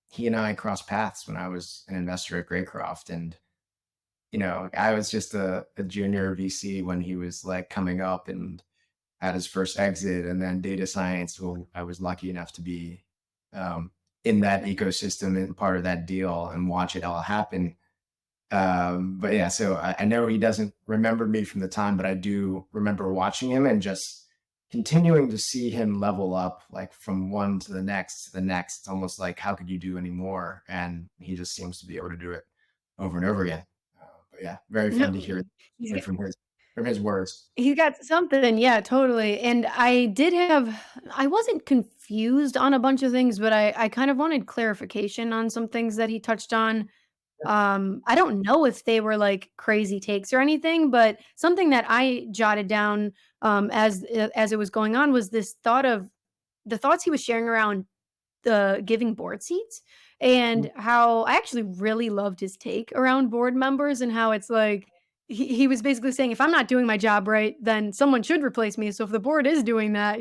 he and I crossed paths when I was an investor at Greycroft, and I was just a junior VC when he was like coming up and had his first exit, and then data science. Well, I was lucky enough to be in that ecosystem and part of that deal and watch it all happen. But yeah, so I know he doesn't remember me from the time, but I do remember watching him and just continuing to see him level up, like from one to the next. It's almost like, how could you do any more? And he just seems to be able to do it over and over again. But yeah, very fun to hear it from his words. He got something, yeah, totally. And I wasn't confused on a bunch of things, but I kind of wanted clarification on some things that he touched on. I don't know if they were like crazy takes or anything, but something that I jotted down as it was going on was this thought of the thoughts he was sharing around the giving board seats, and how I actually really loved his take around board members and how it's like he was basically saying, if I'm not doing my job right, then someone should replace me. So if the board is doing that,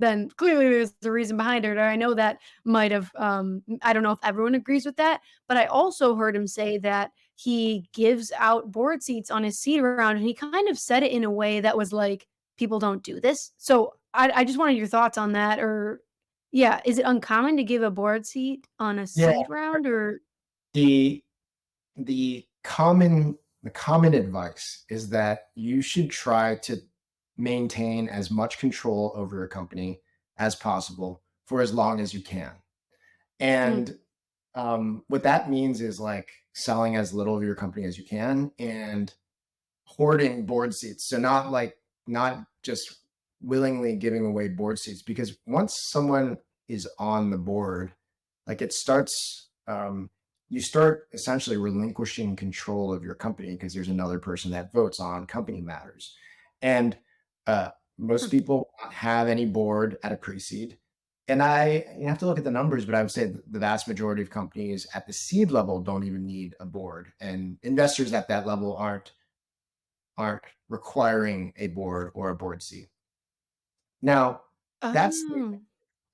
then clearly there's a reason behind it. Or I know that might have I don't know if everyone agrees with that, but I also heard him say that he gives out board seats on his seat around, and he kind of said it in a way that was like, people don't do this. So I just wanted your thoughts on that. Or yeah, is it uncommon to give a board seat on a Yeah, seed round? Or the the common advice is that you should try to maintain as much control over your company as possible for as long as you can. Mm. And what that means is like selling as little of your company as you can and hoarding board seats. So not just willingly giving away board seats, because once someone is on the board, like it starts, you start essentially relinquishing control of your company because there's another person that votes on company matters. And uh, most Mm. people don't have any board at a pre-seed. And you have to look at the numbers, but I would say the vast majority of companies at the seed level don't even need a board, and investors at that level aren't requiring a board or a board seat. Now, that's Oh.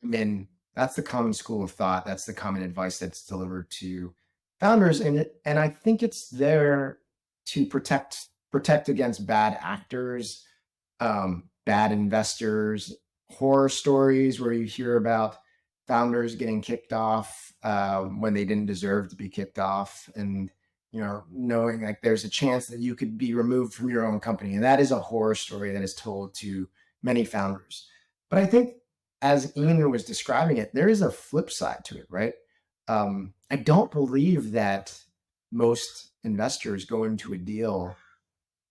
I mean, that's the common school of thought. That's the common advice that's delivered to founders, and I think it's there to protect against bad actors, bad investors, horror stories where you hear about founders getting kicked off when they didn't deserve to be kicked off, and knowing like there's a chance that you could be removed from your own company, and that is a horror story that is told to many founders. But I think, as Ian was describing it, there is a flip side to it, right? I don't believe that most investors go into a deal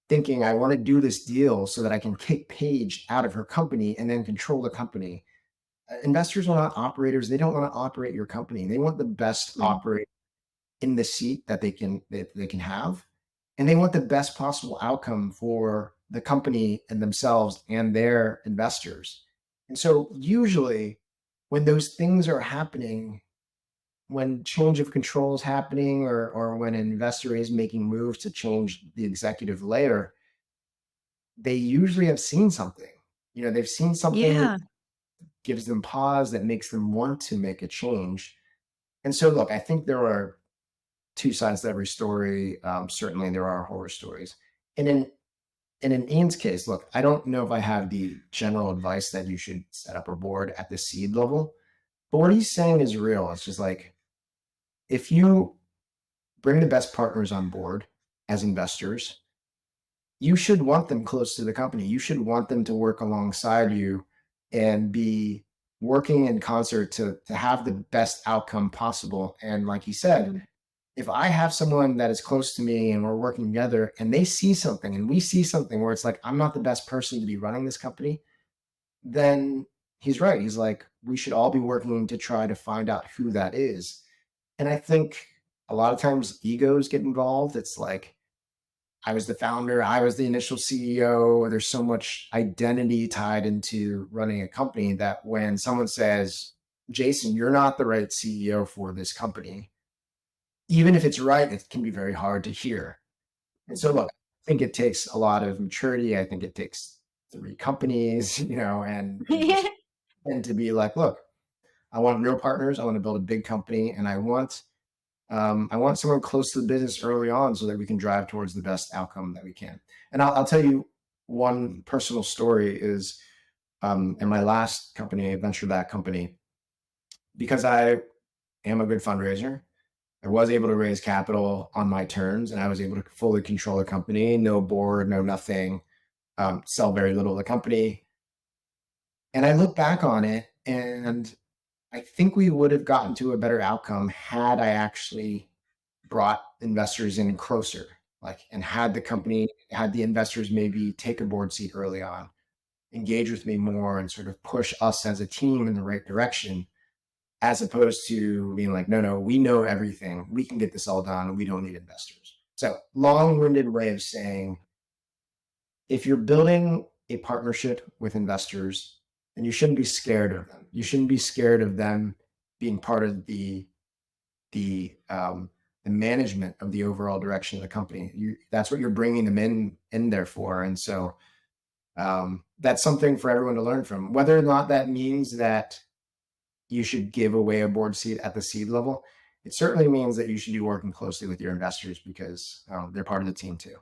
thinking, I want to do this deal so that I can kick Paige out of her company and then control the company. Investors are not operators. They don't want to operate your company. They want the best Mm. operator in the seat that they can have, and they want the best possible outcome for the company and themselves and their investors. And so usually when those things are happening, when change of control is happening, or when an investor is making moves to change the executive layer, they usually have seen something. They've seen something Yeah. gives them pause that makes them want to make a change. And so look, I think there are two sides to every story. Certainly, there are horror stories. And in Ian's case, look, I don't know if I have the general advice that you should set up a board at the seed level, but what he's saying is real. It's just like, if you bring the best partners on board as investors, you should want them close to the company. You should want them to work alongside you and be working in concert to have the best outcome possible. And like he said, Mhm. if I have someone that is close to me and we're working together and they see something and we see something where it's like, I'm not the best person to be running this company, then he's right. He's like, we should all be working to try to find out who that is. And I think a lot of times egos get involved. It's like, I was the founder, I was the initial CEO. There's so much identity tied into running a company that when someone says, Jason, you're not the right CEO for this company, even if it's right, it can be very hard to hear. And so, look, I think it takes a lot of maturity. I think it takes three companies, and just and to be like, look, I want real partners. I want to build a big company, and I want someone close to the business early on so that we can drive towards the best outcome that we can. And I'll tell you one personal story is in my last company, a venture-backed company, because I am a good fundraiser. I was able to raise capital on my terms, and I was able to fully control the company, no board, no nothing, sell very little of the company. And I look back on it, and I think we would have gotten to a better outcome had I actually brought investors in closer, like, and had the investors maybe take a board seat early on, engage with me more, and sort of push us as a team in the right direction, as opposed to being like, no, no, we know everything. We can get this all done. We don't need investors. So, long-winded way of saying, if you're building a partnership with investors, then you shouldn't be scared of them. You shouldn't be scared of them being part of the the management of the overall direction of the company. That's what you're bringing them in there for. And so that's something for everyone to learn from. Whether or not that means that you should give away a board seat at the seed level, it certainly means that you should be working closely with your investors because they're part of the team too.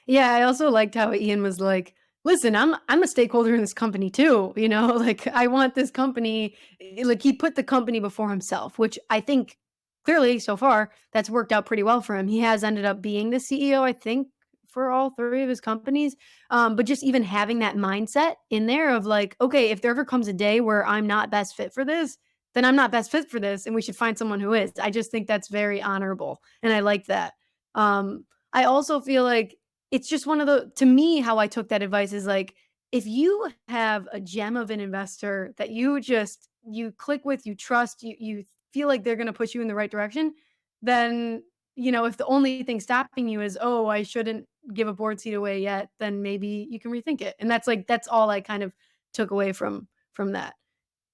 Yeah, I also liked how Ian was like, "Listen, I'm a stakeholder in this company too, you know, like I want this company." Like he put the company before himself, which I think clearly so far that's worked out pretty well for him. He has ended up being the CEO, I think, for all three of his companies. But just even having that mindset in there of like, okay, if there ever comes a day where I'm not best fit for this, then I'm not best fit for this and we should find someone who is. I just think that's very honorable and I like that. I also feel like it's just one of the to me, how I took that advice is like, if you have a gem of an investor that you click with, you trust, you feel like they're gonna push you in the right direction, then, if the only thing stopping you is, "Oh, I shouldn't give a board seat away yet," then maybe you can rethink it. And that's all I kind of took away from that.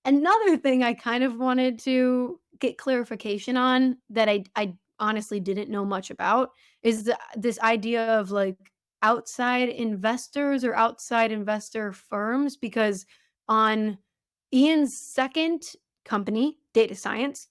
Another thing I kind of wanted to get clarification on that I honestly didn't know much about is this idea of like outside investors or outside investor firms because on Ian's second company, data science,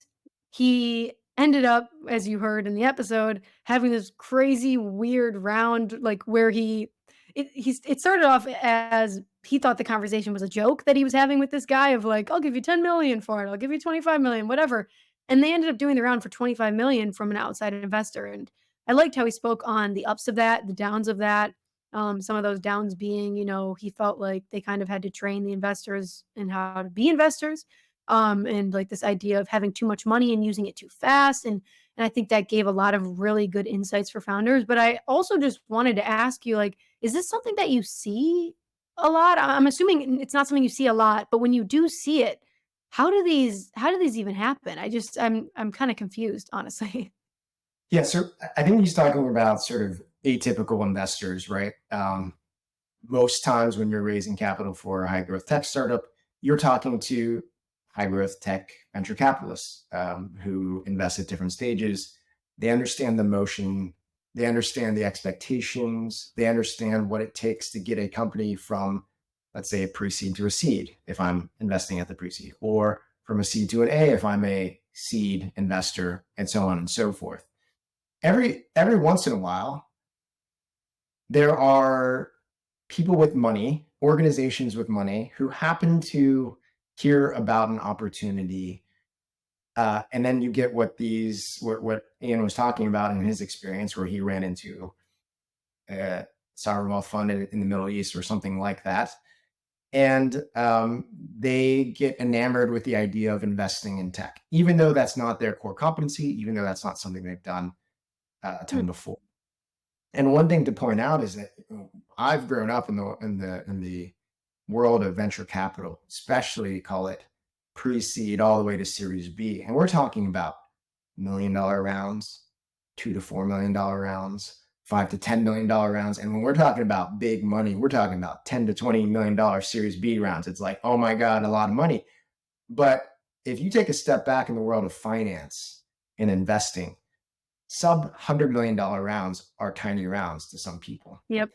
he ended up, as you heard in the episode, having this crazy weird round like where it started off as he thought the conversation was a joke that he was having with this guy of like, "I'll give you 10 million for it. I'll give you 25 million, whatever." And they ended up doing the round for 25 million from an outside investor. And I liked how he spoke on the ups of that, the downs of that. Some of those downs being, he felt like they kind of had to train the investors in how to be investors. And like this idea of having too much money and using it too fast. And I think that gave a lot of really good insights for founders. But I also just wanted to ask you, like, is this something that you see a lot? I'm assuming it's not something you see a lot, but when you do see it, how do these even happen? I'm kind of confused, honestly. Yeah, so I think he's talking about sort of atypical investors, right? Most times when you're raising capital for a high growth tech startup, you're talking to high growth tech venture capitalists who invest at different stages. They understand the motion, they understand the expectations, they understand what it takes to get a company from, let's say, a pre-seed to a seed, if I'm investing at the pre-seed, or from a seed to an A, if I'm a seed investor, and so on and so forth. Every once in a while, there are people with money, organizations with money, who happen to hear about an opportunity, and then you get what Ian was talking about in his experience, where he ran into a sovereign wealth fund in the Middle East or something like that, and they get enamored with the idea of investing in tech, even though that's not their core competency, even though that's not something they've done a Hmm. ton before. And one thing to point out is that I've grown up in the world of venture capital, especially call it pre-seed all the way to Series B, and we're talking about $1 million rounds, $2 to $4 million rounds, $5 to $10 million rounds, and when we're talking about big money, we're talking about $10 to $20 million Series B rounds. It's like, oh my God, a lot of money. But if you take a step back in the world of finance and investing, sub $100 million rounds are tiny rounds to some people. Yep.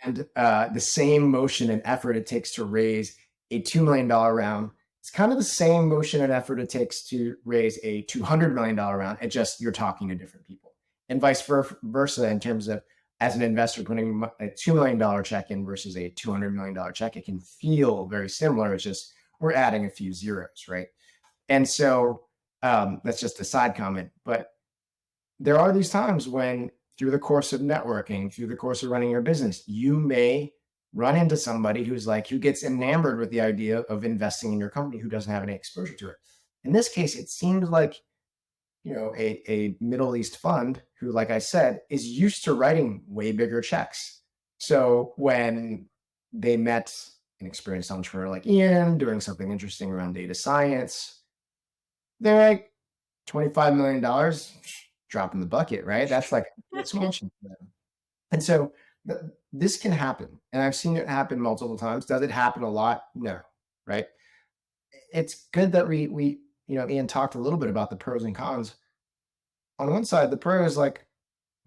And the same motion and effort it takes to raise a $2 million round, it's kind of the same motion and effort it takes to raise a $200 million round. It just, you're talking to different people, and vice versa in terms of, as an investor putting a $2 million check in versus a $200 million check, it can feel very similar. It's just we're adding a few zeros, right? And so that's just a side comment, but there are these times when, through the course of networking, through the course of running your business, you may run into somebody who gets enamored with the idea of investing in your company, who doesn't have any exposure to it. In this case, it seems like, a Middle East fund who, like I said, is used to writing way bigger checks. So when they met an experienced entrepreneur like Ian doing something interesting around data science, they're like, $25 million, drop in the bucket, right? That's like expansion for them. And so this can happen. And I've seen it happen multiple times. Does it happen a lot? No, right? It's good that we Ian talked a little bit about the pros and cons. On one side, the pro is like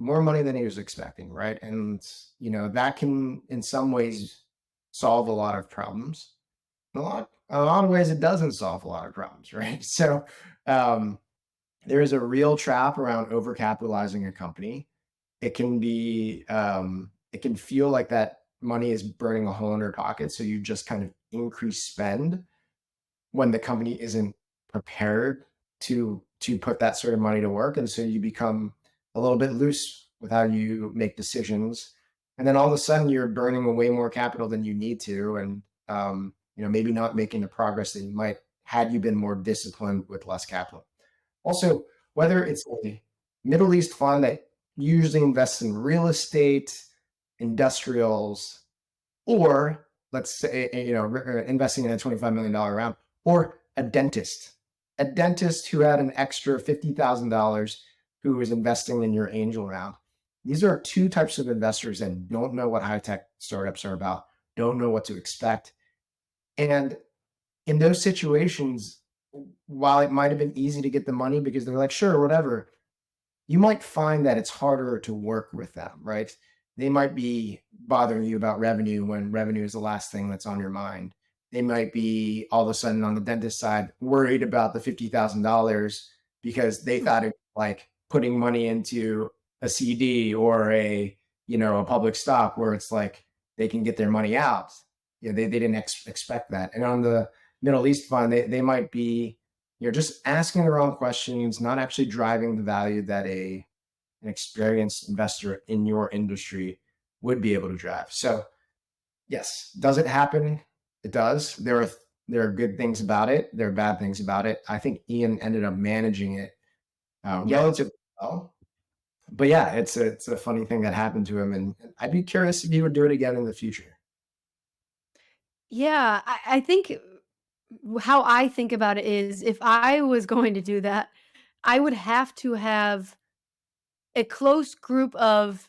more money than he was expecting, right? And, that can, in some ways, solve a lot of problems. A lot of ways, it doesn't solve a lot of problems, right? So, there is a real trap around overcapitalizing a company. It can be, it can feel like that money is burning a hole in your pocket. So you just kind of increase spend when the company isn't prepared to put that sort of money to work. And so you become a little bit loose with how you make decisions. And then all of a sudden you're burning way more capital than you need to. And, maybe not making the progress that you might had you been more disciplined with less capital. Also, whether it's a Middle East fund that usually invests in real estate, industrials, or let's say, investing in a $25 million round, or a dentist who had an extra $50,000 who was investing in your angel round. These are two types of investors that don't know what high tech startups are about, don't know what to expect. And in those situations, while it might have been easy to get the money because they're like, sure, whatever, you might find that it's harder to work with them, right? They might be bothering you about revenue when revenue is the last thing that's on your mind. They might be all of a sudden on the dentist side worried about the $50,000 because they thought it like putting money into a CD or a public stock where it's like they can get their money out. They didn't expect that. And on the Middle East fund, they might be just asking the wrong questions, not actually driving the value that an experienced investor in your industry would be able to drive. So yes, does it happen? It does. There are good things about it. There are bad things about it. I think Ian ended up managing it relatively well. But yeah, it's a funny thing that happened to him, and I'd be curious if he would do it again in the future. Yeah, I think how I think about it is if I was going to do that, I would have to have a close group of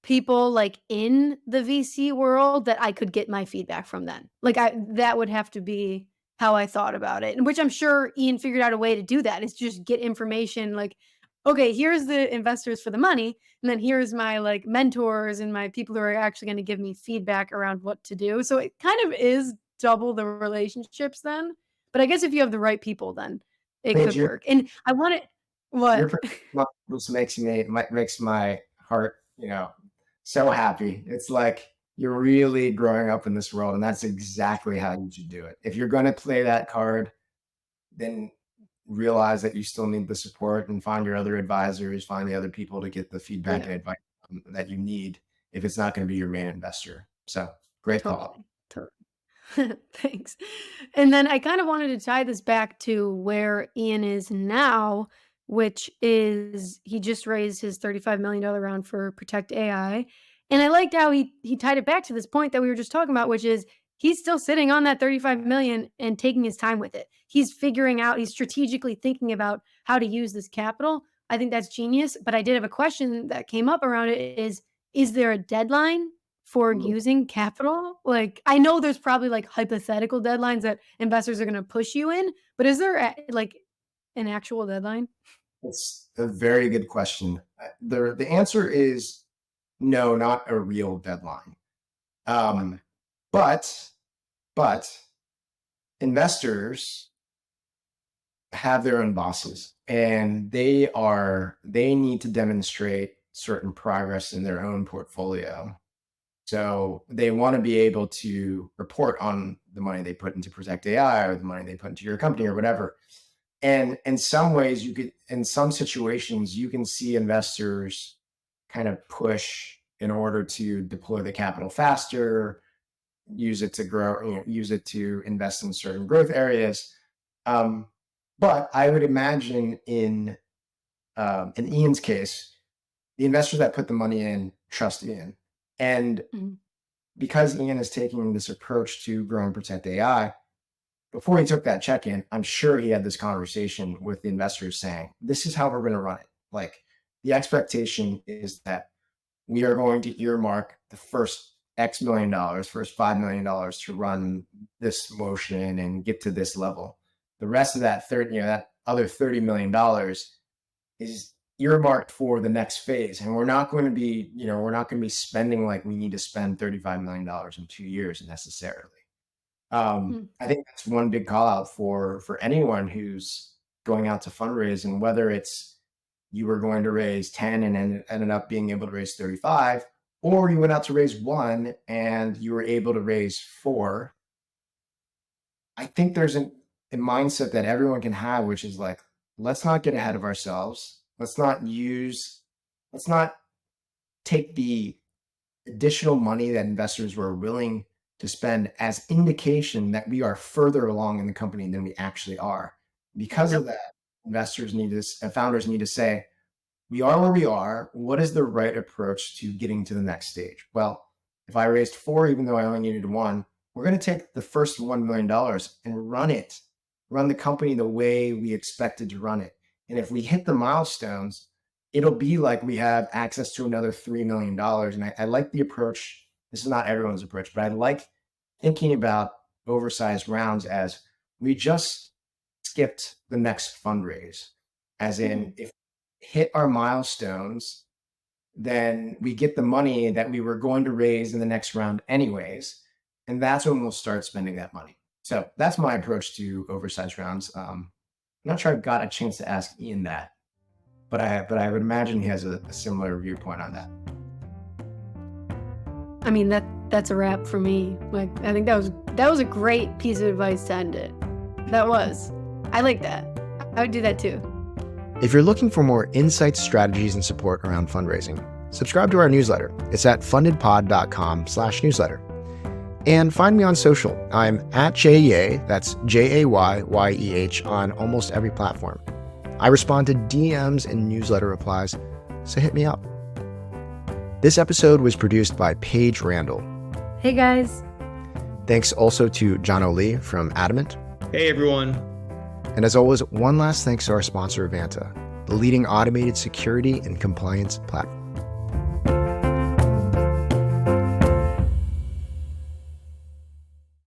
people, like, in the VC world that I could get my feedback from then. Like, I that would have to be how I thought about it, and which I'm sure Ian figured out a way to do that, is just get information like, "Okay, here's the investors for the money, and then here's my, like, mentors and my people who are actually gonna give me feedback around what to do." So it kind of is double the relationships then, but I guess if you have the right people, then it Paige, could work, and I wanna your what? just makes my heart, so happy. It's like you're really growing up in this world, and that's exactly how you should do it. If you're going to play that card, then realize that you still need the support and find your other advisors, find the other people to get the feedback Yeah. and advice that you need if it's not going to be your main investor. So great call. Totally, totally. Thanks. And then I kind of wanted to tie this back to where Ian is now, which is he just raised his $35 million round for Protect AI. And I liked how he tied it back to this point that we were just talking about, which is he's still sitting on that 35 million and taking his time with it. He's figuring out, he's strategically thinking about how to use this capital. I think that's genius. But I did have a question that came up around it is there a deadline for using capital? Like, I know there's probably, like, hypothetical deadlines that investors are gonna push you in, but is there like, an actual deadline? It's a very good question. The answer is no, not a real deadline. Okay. Um, but but investors have their own bosses, and they need to demonstrate certain progress in their own portfolio. So they want to be able to report on the money they put into Protect AI or the money they put into your company or whatever. And in some ways, in some situations, you can see investors kind of push in order to deploy the capital faster, use it to grow, use it to invest in certain growth areas. Um, but I would imagine in Ian's case, the investors that put the money in trust Ian. And Mhm. because Ian is taking this approach to grow and protect AI, before he took that check in, I'm sure he had this conversation with the investors saying, this is how we're going to run it. Like the expectation is that we are going to earmark the first X million dollars, first $5 million to run this motion and get to this level. The rest of that that other $30 million is earmarked for the next phase. And we're not going to be spending like we need to spend $35 million in 2 years necessarily. Mm. I think that's one big call out for anyone who's going out to fundraise, and whether it's you were going to raise 10 and ended up being able to raise 35, or you went out to raise one and you were able to raise four. I think there's a mindset that everyone can have, which is like, let's not get ahead of ourselves. Let's not take the additional money that investors were willing to spend as indication that we are further along in the company than we actually are. Because of that, founders need to say, we are where we are. What is the right approach to getting to the next stage? Well, if I raised 4, even though I only needed 1, we're going to take the first $1 million and run the company the way we expected to run it. And if we hit the milestones, it'll be like we have access to another $3 million. And I like the approach. This is not everyone's approach, but I like thinking about oversized rounds as we just skipped the next fundraise. As in, if we hit our milestones, then we get the money that we were going to raise in the next round anyways. And that's when we'll start spending that money. So that's my approach to oversized rounds. I'm not sure I've got a chance to ask Ian that, but I would imagine he has a similar viewpoint on that. I mean, that's a wrap for me. Like, I think that was a great piece of advice to end it. That was. I like that. I would do that too. If you're looking for more insights, strategies, and support around fundraising, subscribe to our newsletter. It's at fundedpod.com/newsletter. And find me on social. I'm at Jayeh, that's JAYYEH, on almost every platform. I respond to DMs and newsletter replies, so hit me up. This episode was produced by Paige Randall. Hey guys. Thanks also to John O'Lee from Adamant. Hey everyone. And as always, one last thanks to our sponsor, Vanta, the leading automated security and compliance platform.